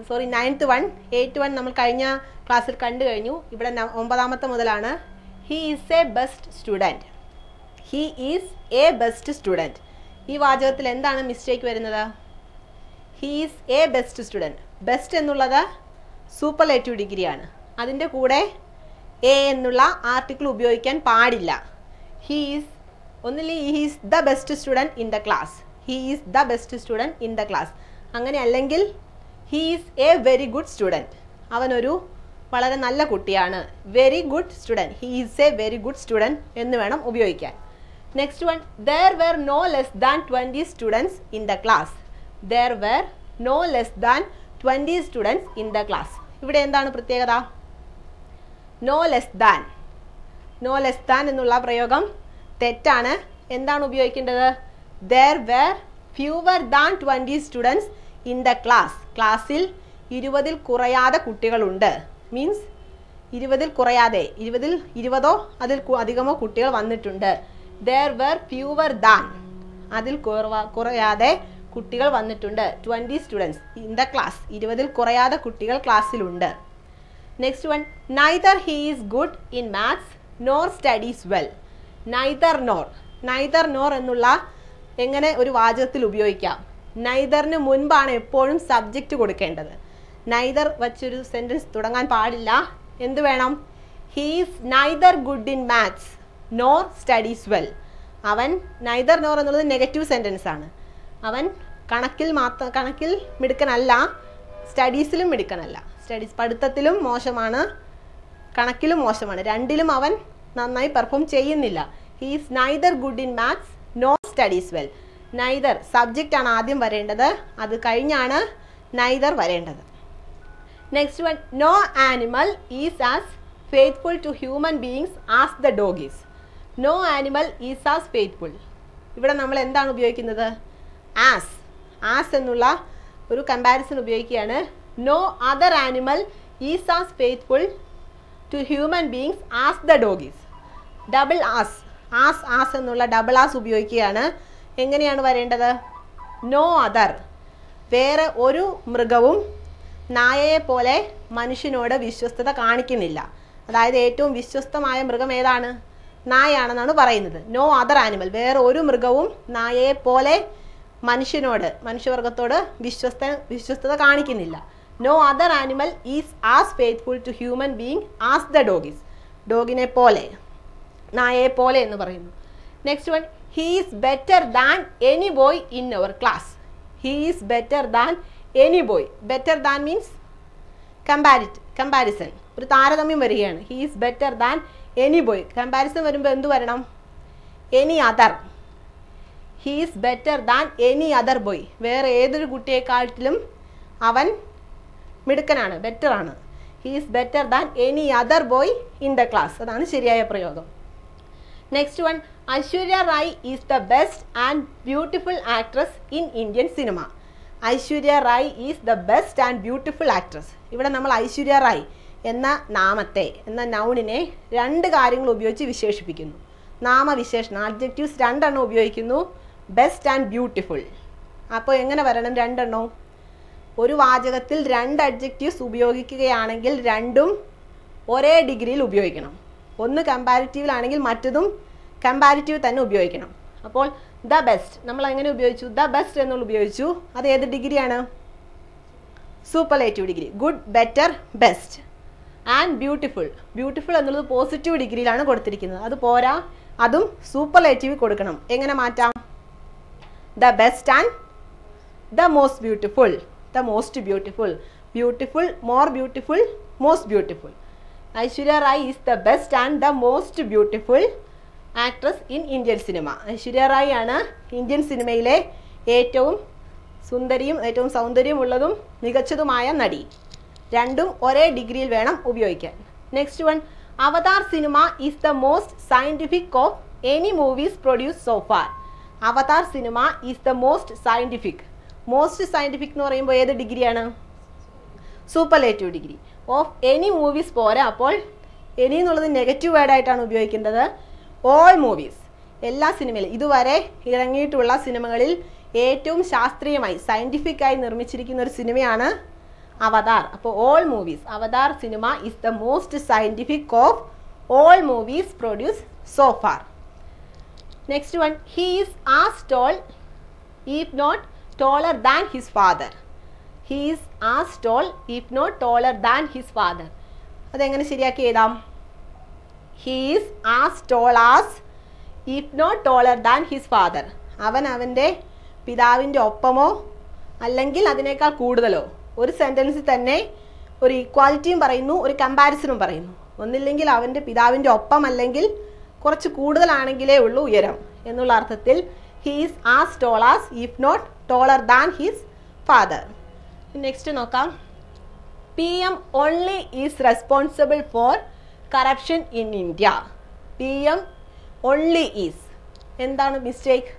9th one, 8th one നമ്മൾ കഴിഞ്ഞ ക്ലാസ്സിൽ കണ്ടു കഴിഞ്ഞു. ഇവിടെ 9ാമത്തെ മുതലാണ്. He is a best student. He is a best student. ഈ വാചകത്തിൽ എന്താണ് മിസ്റ്റേക്ക് വരുന്നത്? He is a best student. Best എന്നുള്ളത് സൂപ്പർലേറ്റീവ് ഡിഗ്രിയാണ്. അതിൻ്റെ കൂടെ എ എന്നുള്ള ആർട്ടിക്കിൾ ഉപയോഗിക്കാൻ പാടില്ല. He is only he is the best student in the class. He is the best student in the class. അങ്ങനെ അല്ലെങ്കിൽ he is A very good student. അവനൊരു വളരെ നല്ല കുട്ടിയാണ്. Very good student. He is A very good student എന്ന് വേണം ഉപയോഗിക്കാൻ. Next one, there were no less than 20 students in the class. There were no less than 20 students in the class. ഇവിടെ എന്താണ് പ്രത്യേകത? No less than. No less than എന്നുള്ള പ്രയോഗം തെറ്റാണ്. എന്താണ് ഉപയോഗിക്കേണ്ടത്? There were fewer than 20 students in the class. ക്ലാസ്സിൽ 20-ൽ കുറയാതെ കുട്ടികളുണ്ട്. മീൻസ് 20-ൽ കുറയാതെ, 20-ഓ അതിൽ അധികമോ കുട്ടികൾ വന്നിട്ടുണ്ട്. There were fewer than, അതിൽ കുറയാതെ കുട്ടികൾ വന്നിട്ടുണ്ട്. 20 students in the class, 20-ൽ കുറയാതെ കുട്ടികൾ ക്ലാസ്സിലുണ്ട്. Next one, neither he is good in maths nor studies well. neither nor എന്നുള്ള എങ്ങനെ ഒരു വാചകത്തിൽ ഉപയോഗിക്കാം? നൈദറിന് മുൻപാണ് എപ്പോഴും സബ്ജക്റ്റ് കൊടുക്കേണ്ടത്. നൈദർ വച്ചൊരു സെൻറ്റൻസ് തുടങ്ങാൻ പാടില്ല. എന്ത് വേണം? He is neither good in maths nor studies well. അവൻ നൈദർ നോർ എന്നുള്ളത് നെഗറ്റീവ് സെൻറ്റൻസ് ആണ്. അവൻ കണക്കിൽ മിടുക്കനല്ല, സ്റ്റഡീസിലും മിടുക്കനല്ല. പഠിത്തത്തിലും മോശമാണ്, കണക്കിലും മോശമാണ്. രണ്ടിലും അവൻ നന്നായി പെർഫോം ചെയ്യുന്നില്ല. He is neither good in maths nor studies well. Neither subject ആണ് ആദ്യം വരേണ്ടത്, അത് കഴിഞ്ഞാണ് നൈദർ വരേണ്ടത്. Next one, no animal is as faithful to human beings as the dog is. No animal is as faithful. ഇവിടെ നമ്മൾ എന്താണ് ഉപയോഗിക്കുന്നത്? ആസ് എന്നുള്ള ഒരു കമ്പാരിസൺ ഉപയോഗിക്കുകയാണ്. No other animal is as faithful to human beings as the dog is. Double as എന്നുള്ള double as ഉപയോഗിക്കുകയാണ്. എങ്ങനെയാണ് വരേണ്ടത്? നോ അതർ, വേറെ ഒരു മൃഗവും നായയെ പോലെ മനുഷ്യനോട് വിശ്വസ്തത കാണിക്കുന്നില്ല. അതായത് ഏറ്റവും വിശ്വസ്തമായ മൃഗം ഏതാണ്? നായയാണെന്നാണ് പറയുന്നത്. നോ അതർ ആനിമൽ, വേറെ ഒരു മൃഗവും നായയെ പോലെ മനുഷ്യവർഗത്തോട് വിശ്വസ്തത കാണിക്കുന്നില്ല. No other animal is as faithful to human being as the dog is. ഡോഗിനെ പോലെ, നായയെ പോലെ എന്ന് പറയുന്നു. Next one, he is better than any boy in our class. He is better than any boy. Better than means comparison, ഒരു താരതമ്യം വരികയാണ്. He is better than any boy. Comparison വരുമ്പോൾ എന്ത് വരണം? Any other. He is better than any other boy. വേറെ ഏതൊരു കുട്ടിയെക്കാട്ടിലും അവൻ മിടുക്കനാണ്, ബെറ്റർ ആണ്. He is better than any other boy in the class. അതാണ് ശരിയായ പ്രയോഗം. Next one, Aishwarya Rai is the best and beautiful actress in Indian cinema. Aishwarya Rai is the best and beautiful actress. ഇവിടെ നമ്മൾ ഐശ്വര്യ റായ് എന്ന നാമത്തെ, എന്ന നൗണിനെ രണ്ട് കാര്യങ്ങൾ ഉപയോഗിച്ച് വിശേഷിപ്പിക്കുന്നു. നാമവിശേഷണം, ആഡ്ജക്റ്റീവ്സ് രണ്ടെണ്ണം ഉപയോഗിക്കുന്നു, ബെസ്റ്റ് ആൻഡ് ബ്യൂട്ടിഫുൾ. അപ്പോൾ എങ്ങനെ വരണം രണ്ടെണ്ണവും? ഒരു വാചകത്തിൽ രണ്ട് അഡ്ജക്റ്റീവ്സ് ഉപയോഗിക്കുകയാണെങ്കിൽ രണ്ടും ഒരേ ഡിഗ്രിയിൽ ഉപയോഗിക്കണം. ഒന്ന് കമ്പാരിറ്റീവിലാണെങ്കിൽ മറ്റതും കമ്പാരിറ്റീവ് തന്നെ ഉപയോഗിക്കണം. അപ്പോൾ ദ ബെസ്റ്റ് നമ്മൾ എങ്ങനെ ഉപയോഗിച്ചു? ദ ബെസ്റ്റ് എന്നുള്ള ഉപയോഗിച്ചു. അത് ഏത് ഡിഗ്രിയാണ്? Superlative degree. Good, better, best. And beautiful എന്നുള്ളത് പോസിറ്റീവ് ഡിഗ്രിയിലാണ് കൊടുത്തിരിക്കുന്നത്. അത് പോരാ, അതും സൂപ്പർലേറ്റീവ് കൊടുക്കണം. എങ്ങനെ മാറ്റാം? The best and the most beautiful. The most beautiful, beautiful, more beautiful, most beautiful. Aishwarya Rai is the best and the most beautiful actress in Indian cinema. Aishwarya Rai ആണ് Indian സിനിമയിലെ ഏറ്റവും സുന്ദരിയും ഏറ്റവും സൗന്ദര്യമുള്ളതും മികച്ചതുമായ നടി. രണ്ടും ഒരേ ഡിഗ്രിയിൽ വേണം ഉപയോഗിക്കാൻ. Next one, Avatar cinema is the most scientific of any movies produce so far. Avatar cinema is the most scientific. Most scientific എന്ന് പറയുമ്പോൾ ഏത് ഡിഗ്രിയാണ്? Superlative degree. Of any movies പോരാ, അപ്പോൾ എനി എന്നുള്ളത് നെഗറ്റീവ് വേർഡായിട്ടാണ് ഉപയോഗിക്കേണ്ടത്. ഓൾ മൂവീസ്, എല്ലാ സിനിമയിലും ഇതുവരെ ഇറങ്ങിയിട്ടുള്ള സിനിമകളിൽ ഏറ്റവും ശാസ്ത്രീയമായി സയൻറ്റിഫിക്കായി നിർമ്മിച്ചിരിക്കുന്ന ഒരു സിനിമയാണ് അവതാർ. അപ്പോൾ all movies, Avatar cinema is the most scientific of all movies produce so far. Next one, he is as tall if not taller than his father. He is as tall if not taller than his father. അതെങ്ങനെ ശരിയാക്കി എഴുതാം? He is as tall as if not taller than his father. അവൻ അവൻ്റെ പിതാവിൻ്റെ ഒപ്പമോ അല്ലെങ്കിൽ അതിനേക്കാൾ കൂടുതലോ. ഒരു സെൻറ്റൻസിൽ തന്നെ ഒരു ഈക്വാലിറ്റിയും പറയുന്നു, ഒരു കമ്പാരിസണും പറയുന്നു. ഒന്നില്ലെങ്കിൽ അവൻ്റെ പിതാവിൻ്റെ ഒപ്പം അല്ലെങ്കിൽ കുറച്ച് കൂടുതലാണെങ്കിലേ ഉള്ളൂ ഉയരം എന്നുള്ള അർത്ഥത്തിൽ he is as tall as if not taller than his father. Next നോക്കാം. PM only is responsible for corruption in India. PM only is. എന്താണ് മിസ്റ്റേക്ക്?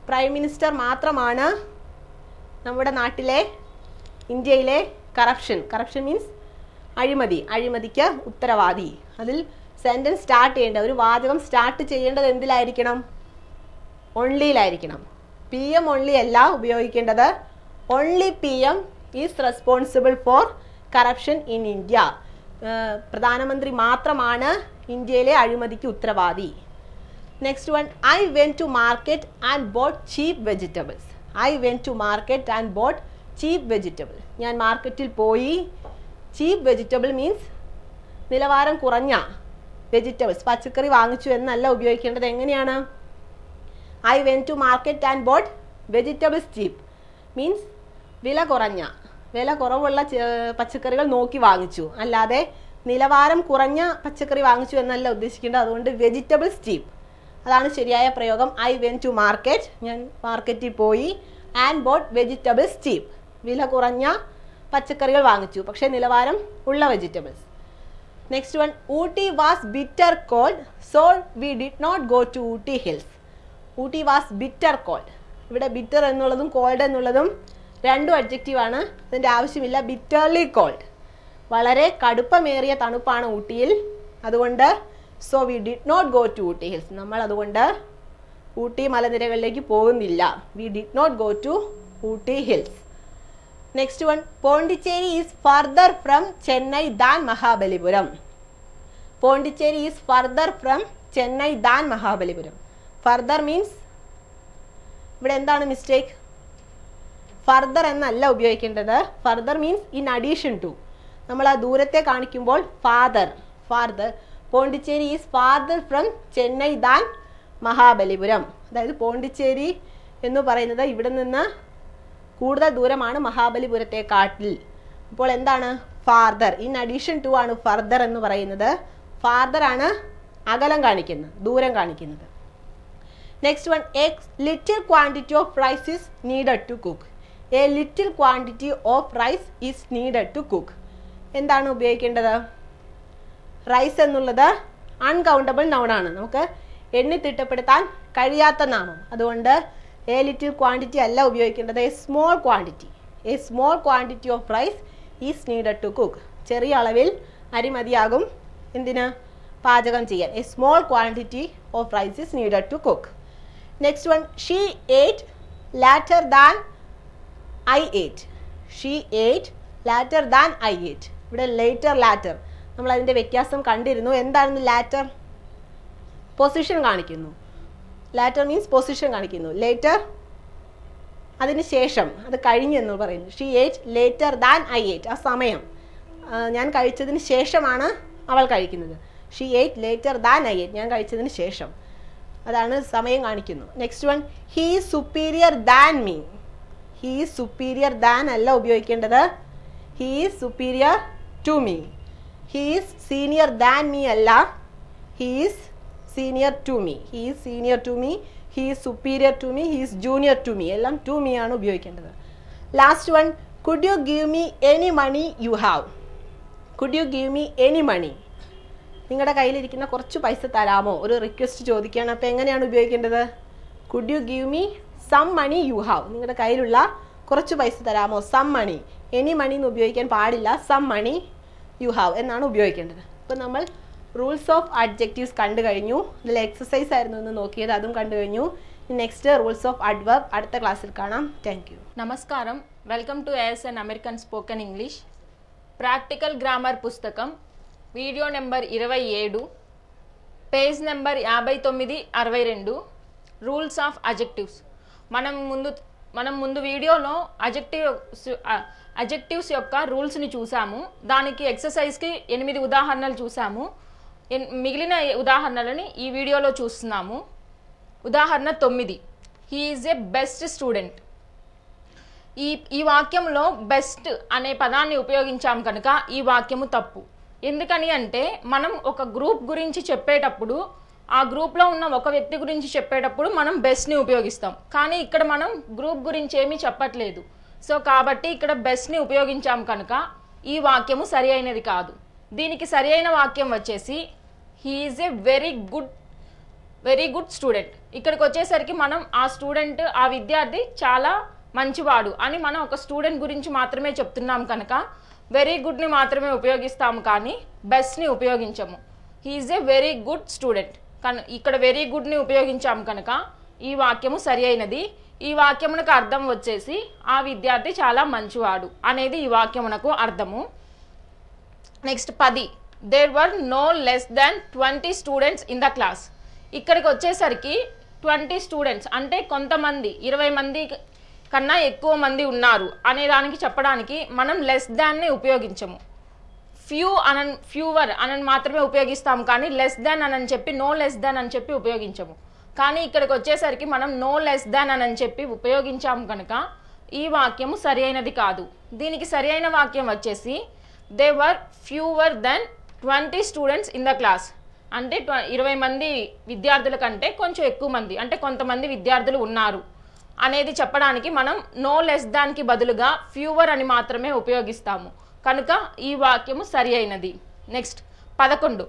പ്രൈം മിനിസ്റ്റർ മാത്രമാണ് നമ്മുടെ നാട്ടിലെ ഇന്ത്യയിലെ കറപ്ഷൻ മീൻസ് അഴിമതിക്ക് ഉത്തരവാദി. അതിൽ സെൻറ്റൻസ് സ്റ്റാർട്ട് ചെയ്യേണ്ടത്, ഒരു വാചകം സ്റ്റാർട്ട് ചെയ്യേണ്ടത് എന്തിലായിരിക്കണം? ഓൺലിയിലായിരിക്കണം. PM ഓൺലി അല്ല ഉപയോഗിക്കേണ്ടത്. Only PM is responsible for corruption in India. പ്രധാനമന്ത്രി മാത്രമാണ് ഇന്ത്യയിലെ അഴിമതിക്ക് ഉത്തരവാദി. Next one, I went to market and bought cheap vegetables. ഞാൻ മാർക്കറ്റിൽ പോയി. ചീപ്പ് വെജിറ്റബിൾ മീൻസ് നിലവാരം കുറഞ്ഞ വെജിറ്റബിൾസ്, പച്ചക്കറി വാങ്ങിച്ചു എന്നല്ല ഉപയോഗിക്കേണ്ടത്. എങ്ങനെയാണ്? I went to market and bought vegetables cheap means വില കുറവുള്ള പച്ചക്കറികൾ നോക്കി വാങ്ങിച്ചു, അല്ലാതെ നിലവാരം കുറഞ്ഞ പച്ചക്കറി വാങ്ങിച്ചു എന്നല്ല ഉദ്ദേശിക്കേണ്ടത്. അതുകൊണ്ട് വെജിറ്റബിൾസ് ചീപ്പ് അതാണ് ശരിയായ പ്രയോഗം. ഐ വെന്റ് ടു മാർക്കറ്റ്, ഞാൻ മാർക്കറ്റിൽ പോയി. ആൻഡ് ബോട്ട് വെജിറ്റബിൾസ് ചീപ്പ്, വില കുറഞ്ഞ പച്ചക്കറികൾ വാങ്ങിച്ചു പക്ഷേ നിലവാരം ഉള്ള vegetables. Next one, Ooty was bitter cold so we did not go to Ooty hills. Ooty was bitter cold. ഇവിടെ ബിറ്റർ എന്നുള്ളതും കോൾഡ് എന്നുള്ളതും രണ്ടും അഡ്ജക്റ്റീവാണ്, അതിൻ്റെ ആവശ്യമില്ല. ബിറ്റർലി കോൾഡ്, വളരെ കടുപ്പമേറിയ തണുപ്പാണ് ഊട്ടിയിൽ. അതുകൊണ്ട് so we did not go to Ooty hills, നമ്മൾ അതുകൊണ്ട് ഊട്ടി മലനിരകളിലേക്ക് പോകുന്നില്ല. We did not go to Ooty hills. Next one, Pondicherry is further from Chennai than Mahabalipuram. Pondicherry is further from Chennai than Mahabalipuram. Further means ഇവിടെ എന്താണ് മിസ്റ്റേക്ക്? ഫർദർ എന്നല്ല ഉപയോഗിക്കേണ്ടത്. Further means in addition to. നമ്മൾ ആ ദൂരത്തെ കാണിക്കുമ്പോൾ farther. Pondicherry is farther from Chennai than Mahabalipuram. അതായത് പോണ്ടിച്ചേരി എന്ന് പറയുന്നത് ഇവിടെ നിന്ന് കൂടുതൽ ദൂരമാണ് മഹാബലിപുരത്തെക്കാട്ടിൽ. അപ്പോൾ എന്താണ്? ഫാർദർ. ഇൻ അഡീഷൻ ടു ആണ് ഫർദർ എന്ന് പറയുന്നത്. ഫാർദർ ആണ് അകലം കാണിക്കുന്നത്, ദൂരം കാണിക്കുന്നത്. Next one, a little quantity of rice is needed to cook. A little quantity of rice is needed to cook. എന്താണ് ഉപയോഗിക്കേണ്ടത്? റൈസ് എന്നുള്ളത് അൺകൗണ്ടബിൾ നൗണാണ്, നമുക്ക് എണ്ണി തിട്ടപ്പെടുത്താൻ കഴിയാത്ത നാമം. അതുകൊണ്ട് എ ലിറ്റിൽ ക്വാണ്ടിറ്റി അല്ല ഉപയോഗിക്കേണ്ടത്. A small quantity of rice is needed to cook. ചെറിയ അളവിൽ അരി മതിയാകും എന്തിന്? പാചകം ചെയ്യാൻ. A small quantity of rice is needed to cook. Next one, she ate latter than I ate. She ate latter than I ate. ഇവിടെ later latter നമ്മൾ അതിൻ്റെ വ്യത്യാസം കണ്ടിരുന്നു. എന്താണ് ലാറ്റർ? പൊസിഷൻ കാണിക്കുന്നു. ലാറ്റർ മീൻസ് പൊസിഷൻ കാണിക്കുന്നു. ലേറ്റർ അതിന് ശേഷം, അത് കഴിഞ്ഞെന്ന് പറയുന്നു. ഷീ ഏറ്റ് ലേറ്റർ ദാൻ ഐ ഏറ്റ്. ആ സമയം, ഞാൻ കഴിച്ചതിന് ശേഷമാണ് അവൾ കഴിക്കുന്നത്. ഷീ ഏറ്റ് ലേറ്റർ ദാൻ ഐ ഏറ്റ്, ഞാൻ കഴിച്ചതിന് ശേഷം. അതാണ് സമയം കാണിക്കുന്നു. Next one, he is superior than me. He is superior than അല്ല ഉപയോഗിക്കേണ്ടത്. He is superior to me. He is senior than me അല്ല. He is senior to me. He is senior to me. He is superior to me. He is junior to me. എല്ലാം to me ആണ് ഉപയോഗിക്കേണ്ടത്. Last one, could you give me any money you have. Could you give me any money. നിങ്ങളുടെ കയ്യിലിരിക്കുന്ന കുറച്ച് പൈസ തരാമോ? ഒരു request ചോദിക്കുകയാണ്. അപ്പോൾ എങ്ങനെയാണ് ഉപയോഗിക്കേണ്ടത്? Could you give me some money you have. നിങ്ങളുടെ കയ്യിലുള്ള കുറച്ച് പൈസ തരാമോ? Some money. എനി മണി എന്ന് ഉപയോഗിക്കാൻ പാടില്ല. സം മണി യു ഹാവ് എന്നാണ് ഉപയോഗിക്കേണ്ടത്. അപ്പോൾ നമ്മൾ റൂൾസ് ഓഫ് അഡ്ജക്റ്റീവ്സ് കണ്ടു കഴിഞ്ഞു. ഇതിൽ എക്സസൈസ് ആയിരുന്നു എന്ന് നോക്കിയത്, അതും കണ്ടു കഴിഞ്ഞു. നെക്സ്റ്റ് റൂൾസ് ഓഫ് അഡ്വർബ് അടുത്ത ക്ലാസ്സിൽ കാണാം. Thank you. నమస్కారం. Welcome to ASN American spoken English. Practical grammar పుస్తకం video number 27, page number 59-62, rules of adjectives. మనం ముందు వీడియోలో అజెక్టివ్స్ యొక్క రూల్స్ని చూసాము. దానికి ఎక్సర్సైజ్కి 8 ఉదాహరణలు చూసాము. మిగిలిన ఉదాహరణలని ఈ వీడియోలో చూస్తున్నాము. ఉదాహరణ 9, he is a best student. ఈ వాక్యంలో బెస్ట్ అనే పదాన్ని ఉపయోగించాం కనుక ఈ వాక్యము తప్పు. ఎందుకని అంటే మనం ఒక గ్రూప్ గురించి చెప్పేటప్పుడు, ఆ గ్రూప్లో ఉన్న ఒక వ్యక్తి గురించి చెప్పేటప్పుడు మనం బెస్ట్ని ఉపయోగిస్తాం. కానీ ఇక్కడ మనం గ్రూప్ గురించి ఏమీ చెప్పట్లేదు. సో కాబట్టి ఇక్కడ బెస్ట్ని ఉపయోగించాం కనుక ఈ వాక్యము సరి అయినది కాదు. దీనికి సరి అయిన వాక్యం వచ్చేసి he is a very good student. ఇక్కడికి వచ్చేసరికి మనం ఆ స్టూడెంట్, ఆ విద్యార్థి చాలా మంచివాడు అని మనం ఒక స్టూడెంట్ గురించి మాత్రమే చెప్తున్నాం కనుక వెరీ గుడ్ని మాత్రమే ఉపయోగిస్తాము కానీ బెస్ట్ని ఉపయోగించము. He is a very good student. ఇక్కడ వెరీ గుడ్ని ఉపయోగించాము కనుక ఈ వాక్యము సరి అయినది. ఈ వాక్యమునకు అర్థం వచ్చేసి ఆ విద్యార్థి చాలా మంచివాడు అనేది ఈ వాక్యమునకు అర్థము. Next 10. There were no less than 20 students in the class. ఇక్కడికి వచ్చేసరికి 20 స్టూడెంట్స్ అంటే కొంతమంది 20 మంది కన్నా ఎక్కువ మంది ఉన్నారు అనే దానికి చెప్పడానికి మనం లెస్ దాన్ని ఉపయోగించము. ఫ్యూవర్ అని మాత్రమే ఉపయోగిస్తాం కానీ లెస్ దాన్ అని చెప్పి నో లెస్ దాన్ అని చెప్పి ఉపయోగించము. కానీ ఇక్కడికి వచ్చేసరికి మనం నో లెస్ దాన్ అని చెప్పి ఉపయోగించాము కనుక ఈ వాక్యము సరి అయినది కాదు. దీనికి సరి అయిన వాక్యం వచ్చేసి there were fewer than 20 students in the class. అంటే 20 మంది విద్యార్థుల కంటే కొంచెం ఎక్కువ మంది అంటే కొంతమంది విద్యార్థులు ఉన్నారు అనేది చెప్పడానికి మనం నో లెస్ దాన్కి బదులుగా ఫ్యూవర్ అని మాత్రమే ఉపయోగిస్తాము కనుక ఈ వాక్యము సరి అయినది. Next 11.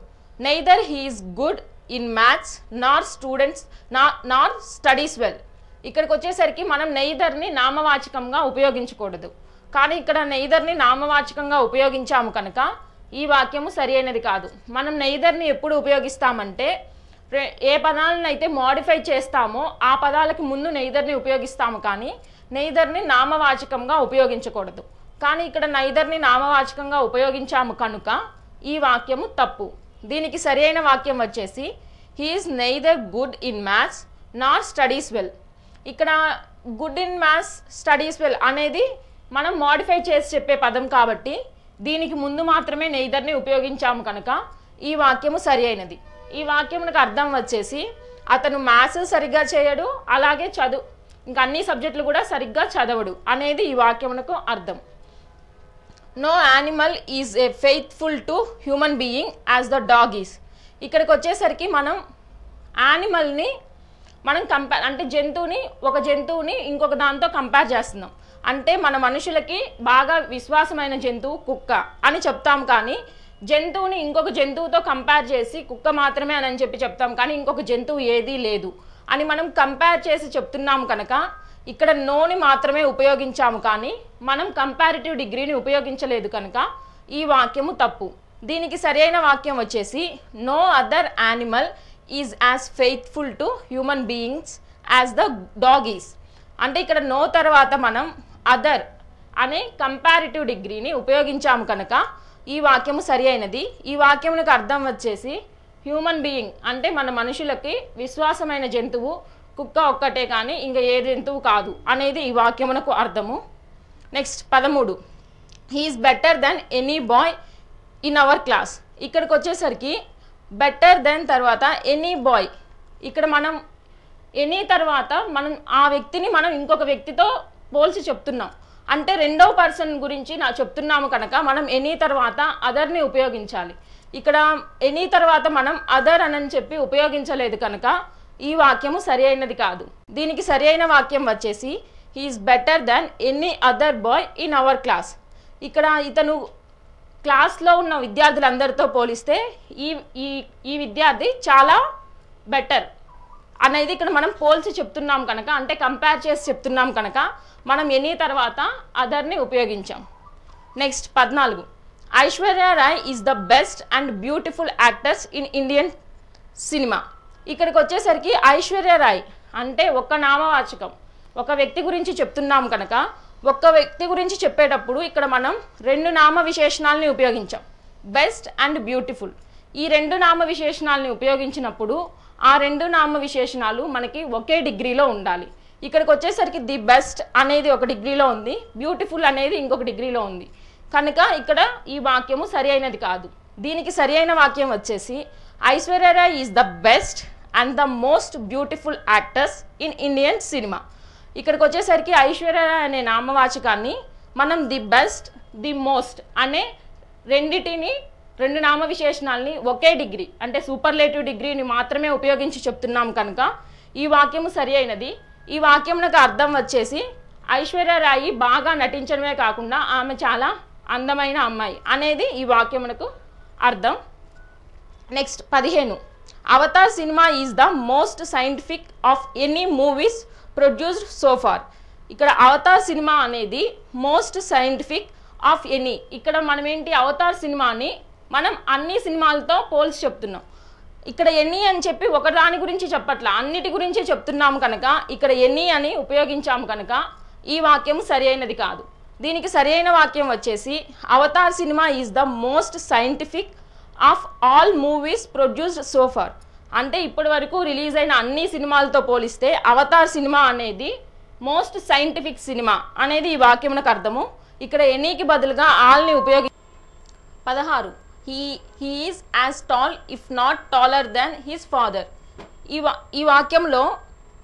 Neither he is good in maths Nar studies well. ఇక్కడికి వచ్చేసరికి మనం నెయిదర్ని నామవాచకంగా ఉపయోగించకూడదు కానీ ఇక్కడ నెయిదర్ని నామవాచకంగా ఉపయోగించాము కనుక ఈ వాక్యము సరి అయినది కాదు. మనం నెయిదర్ని ఎప్పుడు ఉపయోగిస్తామంటే ఏ పదాలను అయితే మోడిఫై చేస్తామో ఆ పదాలకి ముందు నెయిదర్ని ఉపయోగిస్తాము కానీ నెయిదర్ని నామవాచకంగా ఉపయోగించకూడదు. కానీ ఇక్కడ నెయిదర్ని నామవాచకంగా ఉపయోగించాము కనుక ఈ వాక్యము తప్పు. దీనికి సరి అయిన వాక్యం వచ్చేసి he is neither good in maths Nar studies well. ఇక్కడ good in maths studies well అనేది మనం మోడిఫై చేసి చెప్పే పదం కాబట్టి దీనికి ముందు మాత్రమే నెయిదర్ని ఉపయోగించాము కనుక ఈ వాక్యము సరి అయినది. ఈ వాక్యమునకు అర్థం వచ్చేసి అతను మ్యాథ్స్ సరిగ్గా చేయడు అలాగే ఇంకా అన్ని సబ్జెక్టులు కూడా సరిగ్గా చదవడు అనేది ఈ వాక్యమునకు అర్థం. No animal is a faithful to human being as the dog is. ఇక్కడికి వచ్చేసరికి మనం యానిమల్ని మనం అంటే ఒక జంతువుని ఇంకొక దాంతో కంపేర్ చేస్తున్నాం. అంటే మన మనుషులకి బాగా విశ్వాసమైన జంతువు కుక్క అని చెప్తాం కానీ జంతువుని ఇంకొక జంతువుతో కంపేర్ చేసి కుక్క మాత్రమే అని చెప్పి చెప్తాం కానీ ఇంకొక జంతువు ఏదీ లేదు అని మనం కంపేర్ చేసి చెప్తున్నాము కనుక ఇక్కడ నోని మాత్రమే ఉపయోగించాము కానీ మనం కంపారిటివ్ డిగ్రీని ఉపయోగించలేదు కనుక ఈ వాక్యము తప్పు. దీనికి సరైన వాక్యం వచ్చేసి no other animal is as faithful to human beings as the dog is. అంటే ఇక్కడ నో తర్వాత మనం అదర్ అనే కంపారిటివ్ డిగ్రీని ఉపయోగించాము కనుక ఈ వాక్యము సరి అయినది. ఈ వాక్యమునకు అర్థం వచ్చేసి హ్యూమన్ బీయింగ్ అంటే మన మనుషులకి విశ్వాసమైన జంతువు కుక్క ఒక్కటే కానీ ఇంకా ఏ జంతువు కాదు అనేది ఈ వాక్యమునకు అర్థము. Next 13. He is better than any boy in our class. ఇక్కడికి వచ్చేసరికి బెటర్ దెన్ తర్వాత ఎనీ బాయ్. ఇక్కడ మనం ఎనీ తర్వాత మనం ఆ వ్యక్తిని మనం ఇంకొక వ్యక్తితో పోల్చి చెప్తున్నాం అంటే రెండవ పర్సన్ గురించి చెప్తున్నాము కనుక మనం ఎనీ తర్వాత అదర్ని ఉపయోగించాలి. ఇక్కడ ఎనీ తర్వాత మనం అదర్ అని చెప్పి ఉపయోగించలేదు కనుక ఈ వాక్యము సరి అయినది కాదు. దీనికి సరి అయిన వాక్యం వచ్చేసి he is better than any other boy in our class. ఇక్కడ ఇతను క్లాస్లో ఉన్న విద్యార్థులందరితో పోలిస్తే ఈ విద్యార్థి చాలా బెటర్ అనేది ఇక్కడ మనం పోల్చి చెప్తున్నాం కనుక అంటే కంపేర్ చేసి చెప్తున్నాం కనుక మనం ఎనీ తర్వాత అదర్ని ఉపయోగించాం. Next 14. Aishwarya Rai is the best and beautiful actors in Indian cinema. ఇక్కడికి వచ్చేసరికి ఐశ్వర్య రాయ్ అంటే ఒక నామవాచకం ఒక వ్యక్తి గురించి చెప్తున్నాం కనుక ఒక్క వ్యక్తి గురించి చెప్పేటప్పుడు ఇక్కడ మనం రెండు నామ విశేషణాలని ఉపయోగించాం బెస్ట్ అండ్ బ్యూటిఫుల్. ఈ రెండు నామ విశేషణాలని ఉపయోగించినప్పుడు ఆ రెండు నామ విశేషణాలు మనకి ఒకే డిగ్రీలో ఉండాలి. ఇక్కడికి వచ్చేసరికి ది బెస్ట్ అనేది ఒక డిగ్రీలో ఉంది బ్యూటిఫుల్ అనేది ఇంకొక డిగ్రీలో ఉంది కనుక ఇక్కడ ఈ వాక్యము సరి అయినది కాదు. దీనికి సరి అయిన వాక్యం వచ్చేసి Aishwarya Rai is the best and the most beautiful actors in Indian cinema. ఇక్కడికి వచ్చేసరికి ఐశ్వర్య రాయ్ అనే నామవాచకాన్ని మనం ది బెస్ట్ ది మోస్ట్ అనే రెండు నామ విశేషణాలని ఒకే డిగ్రీ అంటే సూపర్లేటివ్ డిగ్రీని మాత్రమే ఉపయోగించి చెప్తున్నాం కనుక ఈ వాక్యము సరి అయినది. ఈ వాక్యమునకు అర్థం వచ్చేసి ఐశ్వర్య రాయి బాగా నటించడమే కాకుండా ఆమె చాలా అందమైన అమ్మాయి అనేది ఈ వాక్యమునకు అర్థం. Next 15. Avatar cinema is the most scientific of any movies produced so far. ఇక్కడ అవతార్ సినిమా అనేది మోస్ట్ సైంటిఫిక్ ఆఫ్ ఎనీ. ఇక్కడ మనం ఏంటి అవతార్ సినిమాని మనం అన్ని సినిమాలతో పోల్చి చెప్తున్నాం. ఇక్కడ ఎనీ అని చెప్పి ఒక దాని గురించి చెప్పట్లా, అన్నిటి గురించి చెప్తున్నాము కనుక ఇక్కడ ఎనీ అని ఉపయోగించాము కనుక ఈ వాక్యం సరి అయినది కాదు. దీనికి సరి అయిన వాక్యం వచ్చేసి Avatar cinema is the most scientific of all movies produced so far. అంటే ఇప్పటి వరకు రిలీజ్ అయిన అన్ని సినిమాలతో పోలిస్తే అవతార్ సినిమా అనేది మోస్ట్ సైంటిఫిక్ సినిమా అనేది ఈ వాక్యమునకు అర్థము. ఇక్కడ ఎనీకి బదులుగా ఆల్ని 16 he is as tall if not taller than his father. ఈ వాక్యంలో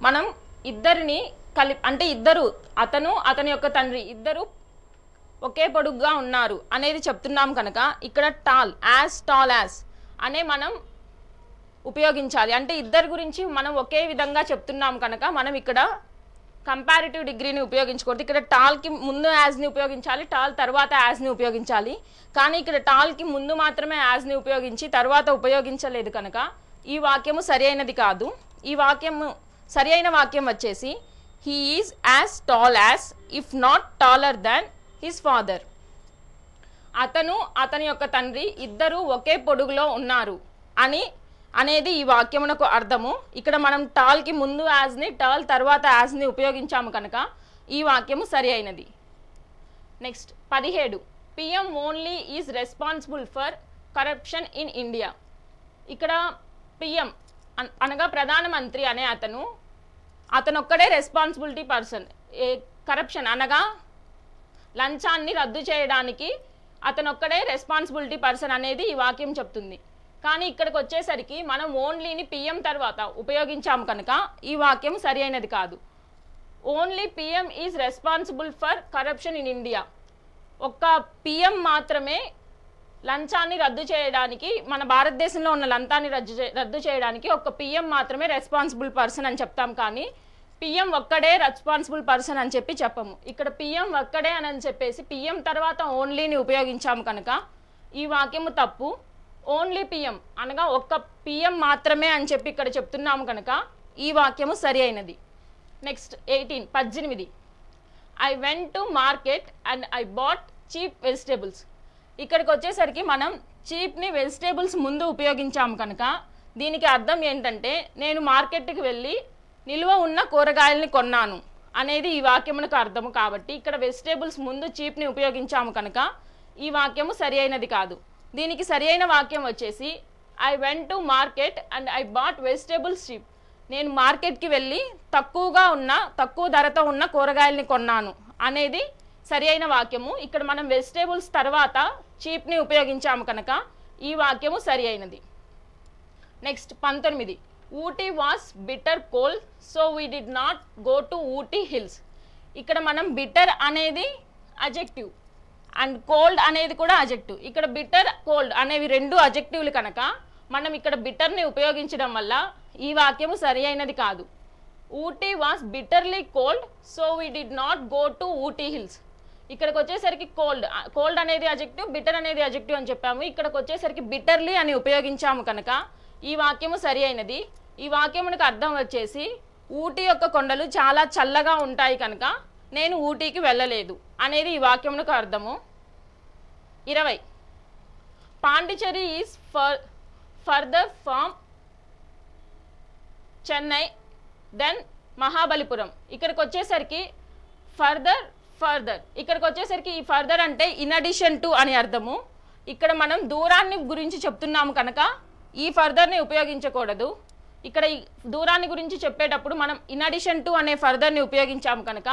మనం ఇద్దరిని అంటే ఇద్దరు అతని యొక్క తండ్రి ఇద్దరు ఒకే పొడుగ్గా ఉన్నారు అనేది చెప్తున్నాం కనుక ఇక్కడ tall as అనే మనం ఉపయోగించాలి. అంటే ఇద్దరి గురించి మనం ఒకే విధంగా చెప్తున్నాం కనుక మనం ఇక్కడ కంపారిటివ్ డిగ్రీని ఉపయోగించకూడదు. ఇక్కడ టాల్కి ముందు యాజ్ని ఉపయోగించాలి, టాల్ తర్వాత యాజ్ని ఉపయోగించాలి. కానీ ఇక్కడ టాల్కి ముందు మాత్రమే యాజ్ని ఉపయోగించి తర్వాత ఉపయోగించలేదు కనుక ఈ వాక్యము సరి అయినది కాదు. ఈ వాక్యము సరి అయిన వాక్యం వచ్చేసి he is as tall as if not taller than his father. అతని యొక్క తండ్రి ఇద్దరు ఒకే పొడుగులో ఉన్నారు అనేది ఈ వాక్యమునకు అర్థము. ఇక్కడ మనం టాల్కి ముందు యాజ్ని టాల్ తర్వాత యాజ్ని ఉపయోగించాము కనుక ఈ వాక్యము సరి అయినది. Next 17 PM only is responsible for corruption in India. ఇక్కడ పిఎం అనగా ప్రధానమంత్రి అనే అతనొక్కడే రెస్పాన్సిబిలిటీ పర్సన్. కరప్షన్ అనగా లంచాన్ని రద్దు చేయడానికి అతనొక్కడే రెస్పాన్సిబిలిటీ పర్సన్ అనేది ఈ వాక్యం చెప్తుంది. కానీ ఇక్కడికి వచ్చేసరికి మనం ఓన్లీని పిఎం తర్వాత ఉపయోగించాము కనుక ఈ వాక్యం సరి అయినది కాదు. Only PM is responsible for corruption in India. ఒక్క పిఎం మాత్రమే లంచాన్ని రద్దు చేయడానికి, మన భారతదేశంలో ఉన్న లంచాన్ని రద్దు చేయడానికి ఒక్క పిఎం మాత్రమే రెస్పాన్సిబుల్ పర్సన్ అని చెప్తాం. కానీ పిఎం ఒక్కడే రెస్పాన్సిబుల్ పర్సన్ అని చెప్పి చెప్పము. ఇక్కడ పిఎం ఒక్కడే అని చెప్పేసి పిఎం తర్వాత ఓన్లీని ఉపయోగించాము కనుక ఈ వాక్యము తప్పు. ఓన్లీ పిఎం అనగా ఒక్క పిఎం మాత్రమే అని చెప్పి ఇక్కడ చెప్తున్నాము కనుక ఈ వాక్యము సరి అయినది. Next 18 I went to market and I bought cheap vegetables. ఇక్కడికి వచ్చేసరికి మనం చీప్ని వెజిటేబుల్స్ ముందు ఉపయోగించాము కనుక దీనికి అర్థం ఏంటంటే నేను మార్కెట్కి వెళ్ళి నిల్వ ఉన్న కూరగాయలని కొన్నాను అనేది ఈ వాక్యమునకు అర్థము. కాబట్టి ఇక్కడ వెజిటేబుల్స్ ముందు చీప్ని ఉపయోగించాము కనుక ఈ వాక్యము సరి అయినది కాదు. దీనికి సరి అయిన వాక్యం వచ్చేసి I went to market and I bought vegetables cheap. నేను మార్కెట్కి వెళ్ళి తక్కువ ధరతో ఉన్న కూరగాయలని కొన్నాను అనేది సరి అయిన వాక్యము. ఇక్కడ మనం వెజిటేబుల్స్ తర్వాత చీప్ని ఉపయోగించాము కనుక ఈ వాక్యము సరి అయినది. Next 19 Ooty was bitter cold so we did not go to Ooty hills. ఇక్కడ మనం బిటర్ అనేది అజెక్టివ్ అండ్ కోల్డ్ అనేది కూడా అజెక్టివ్. ఇక్కడ బిటర్ కోల్డ్ అనేవి రెండు అజెక్టివ్లు కనుక మనం ఇక్కడ బిటర్ని ఉపయోగించడం వల్ల ఈ వాక్యము సరి అయినది కాదు. Ooty was bitterly cold so we did not go to Ooty hills. ఇక్కడికి వచ్చేసరికి కోల్డ్ అనేది అజెక్టివ్, బిటర్ అనేది అజెక్టివ్ అని చెప్పాము. ఇక్కడికి వచ్చేసరికి బిటర్లీ అని ఉపయోగించాము కనుక ఈ వాక్యము సరి అయినది. ఈ వాక్యమునకు అర్థం వచ్చేసి ఊటీ యొక్క కొండలు చాలా చల్లగా ఉంటాయి కనుక నేను ఊటీకి వెళ్ళలేదు అనేది ఈ వాక్యమునకు అర్థము. 20 Pondicherry is further from Chennai than Mahabalipuram. ఇక్కడికి వచ్చేసరికి ఇక్కడికి వచ్చేసరికి ఈ ఫర్దర్ అంటే ఇన్ అడిషన్ టు అని అర్థము. ఇక్కడ మనం దూరాన్ని గురించి చెప్తున్నాము కనుక ఈ ఫర్దర్ని ఉపయోగించకూడదు. ఇక్కడ ఈ దూరాన్ని గురించి చెప్పేటప్పుడు మనం ఇన్ అడిషన్ టు అనే ఫర్దర్ని ఉపయోగించాము కనుక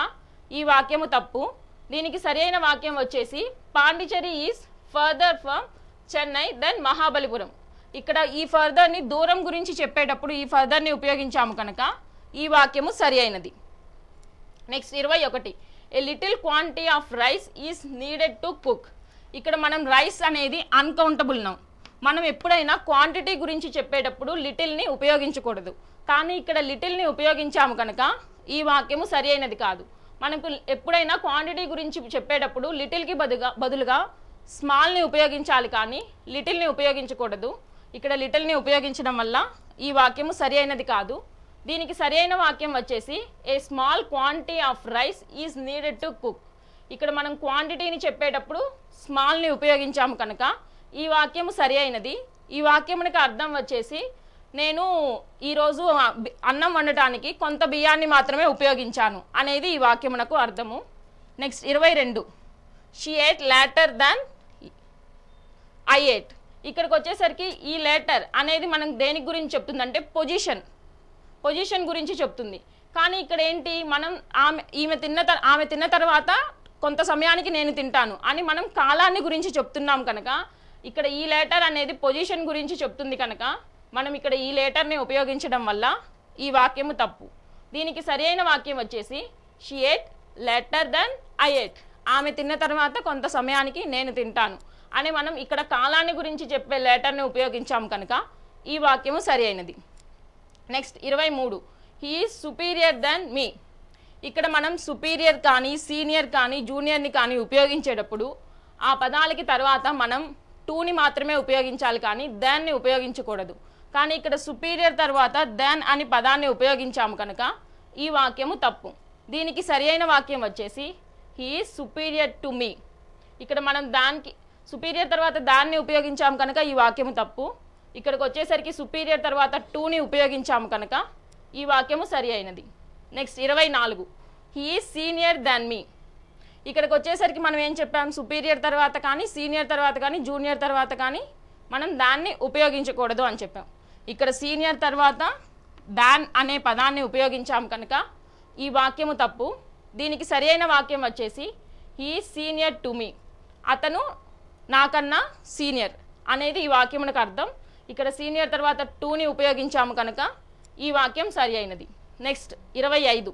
ఈ వాక్యము తప్పు. దీనికి సరైన వాక్యం వచ్చేసి Pondicherry is further from Chennai than Mahabalipuram. ఇక్కడ ఈ ఫర్దర్ని దూరం గురించి చెప్పేటప్పుడు ఈ ఫర్దర్ని ఉపయోగించాము కనుక ఈ వాక్యము సరి అయినది. Next 21 a little quantity of rice is needed to cook. ఇక్కడ మనం రైస్ అనేది అన్కౌంటబుల్ నౌన్. మనం ఎప్పుడైనా క్వాంటిటీ గురించి చెప్పేటప్పుడు లిటిల్ని ఉపయోగించకూడదు. కానీ ఇక్కడ లిటిల్ని ఉపయోగించాము కనుక ఈ వాక్యము సరి అయినది కాదు. మనకు ఎప్పుడైనా క్వాంటిటీ గురించి చెప్పేటప్పుడు లిటిల్కి బదులుగా స్మాల్ని ఉపయోగించాలి కానీ లిటిల్ని ఉపయోగించకూడదు. ఇక్కడ లిటిల్ని ఉపయోగించడం వల్ల ఈ వాక్యము సరి అయినది కాదు. దీనికి సరైన వాక్యం వచ్చేసి a small quantity of rice is needed to cook. ఇక్కడ మనం క్వాంటిటీని చెప్పేటప్పుడు స్మాల్ని ఉపయోగించాము కనుక ఈ వాక్యము సరి అయినది. ఈ వాక్యమునికి అర్థం వచ్చేసి నేను ఈరోజు అన్నం వండటానికి కొంత బియ్యాన్ని మాత్రమే ఉపయోగించాను అనేది ఈ వాక్యమునకు అర్థము. Next 22 she ate later than I ate. ఇక్కడికి వచ్చేసరికి ఈ లేటర్ అనేది మనం దేనికి గురించి చెప్తుందంటే పొజిషన్ గురించి చెప్తుంది. కానీ ఇక్కడ ఏంటి, మనం ఆమె తిన్న తర్వాత కొంత సమయానికి నేను తింటాను అని మనం కాలాన్ని గురించి చెప్తున్నాం కనుక ఇక్కడ ఈ లేటర్ అనేది పొజిషన్ గురించి చెప్తుంది కనుక మనం ఇక్కడ ఈ లేటర్ని ఉపయోగించడం వల్ల ఈ వాక్యము తప్పు. దీనికి సరైన వాక్యం వచ్చేసి she ate later than I ate. ఆమె తిన్న తర్వాత కొంత సమయానికి నేను తింటాను అని మనం ఇక్కడ కాలాన్ని గురించి చెప్పే లేటర్ని ఉపయోగించాము కనుక ఈ వాక్యము సరి అయినది. Next 23 he is superior then me. ఇక్కడ మనం సుపీరియర్ కానీ సీనియర్ కానీ జూనియర్ని కానీ ఉపయోగించేటప్పుడు ఆ పదాలకి తర్వాత మనం టూని మాత్రమే ఉపయోగించాలి కానీ దెన్ని ఉపయోగించకూడదు. కానీ ఇక్కడ సుపీరియర్ తర్వాత దెన్ అని పదాన్ని ఉపయోగించాము కనుక ఈ వాక్యము తప్పు. దీనికి సరి అయిన వాక్యం వచ్చేసి he is superior to me. ఇక్కడ మనం దానికి సుపీరియర్ తర్వాత దాన్ని ఉపయోగించాము కనుక ఈ వాక్యము తప్పు. ఇక్కడికి వచ్చేసరికి సుపీరియర్ తర్వాత టూని ఉపయోగించాము కనుక ఈ వాక్యము సరి అయినది. నెక్స్ట్ 24 హీ ఈజ్ సీనియర్ దాన్ మీ. ఇక్కడికి వచ్చేసరికి మనం ఏం చెప్పాం, సుపీరియర్ తర్వాత కానీ సీనియర్ తర్వాత కానీ జూనియర్ తర్వాత కానీ మనం దాన్ని ఉపయోగించకూడదు అని చెప్పాం. ఇక్కడ సీనియర్ తర్వాత దాన్ అనే పదాన్ని ఉపయోగించాం కనుక ఈ వాక్యము తప్పు. దీనికి సరి అయిన వాక్యం వచ్చేసి he is senior to me. అతను నాకన్నా సీనియర్ అనేది ఈ వాక్యమునకు అర్థం. ఇక్కడ సీనియర్ తర్వాత టూని ఉపయోగించాము కనుక ఈ వాక్యం సరి అయినది. Next 25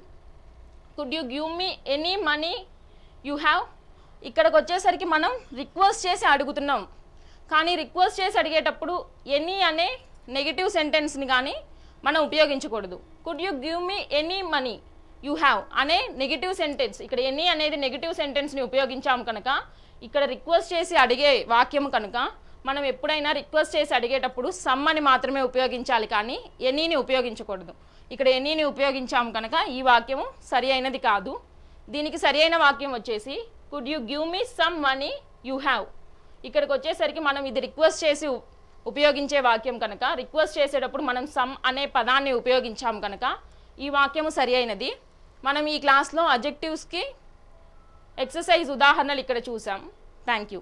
could you give me any money you have. ఇక్కడికి వచ్చేసరికి మనం రిక్వెస్ట్ చేసి అడుగుతున్నాం కానీ రిక్వెస్ట్ చేసి అడిగేటప్పుడు ఎనీ అనే నెగిటివ్ సెంటెన్స్ని కానీ మనం ఉపయోగించకూడదు. Could you give me any money you have అనే నెగిటివ్ సెంటెన్స్, ఇక్కడ ఎనీ అనేది నెగిటివ్ సెంటెన్స్ని ఉపయోగించాము కనుక ఇక్కడ రిక్వెస్ట్ చేసి అడిగే వాక్యం కనుక మనం ఎప్పుడైనా రిక్వెస్ట్ చేసి అడిగేటప్పుడు సమ్ అని మాత్రమే ఉపయోగించాలి కానీ ఎనీని ఉపయోగించకూడదు. ఇక్కడ ఎనీని ఉపయోగించాము కనుక ఈ వాక్యము సరి అయినది కాదు. దీనికి సరి అయిన వాక్యం వచ్చేసి could you give me some money you have. ఇక్కడికి వచ్చేసరికి మనం ఇది రిక్వెస్ట్ చేసి ఉపయోగించే వాక్యం కనుక రిక్వెస్ట్ చేసేటప్పుడు మనం సమ్ అనే పదాన్ని ఉపయోగించాము కనుక ఈ వాక్యము సరి అయినది. మనం ఈ క్లాస్లో అడ్జెక్టివ్స్కి ఎక్సర్సైజ్ ఉదాహరణలు ఇక్కడ చూసాం. Thank you.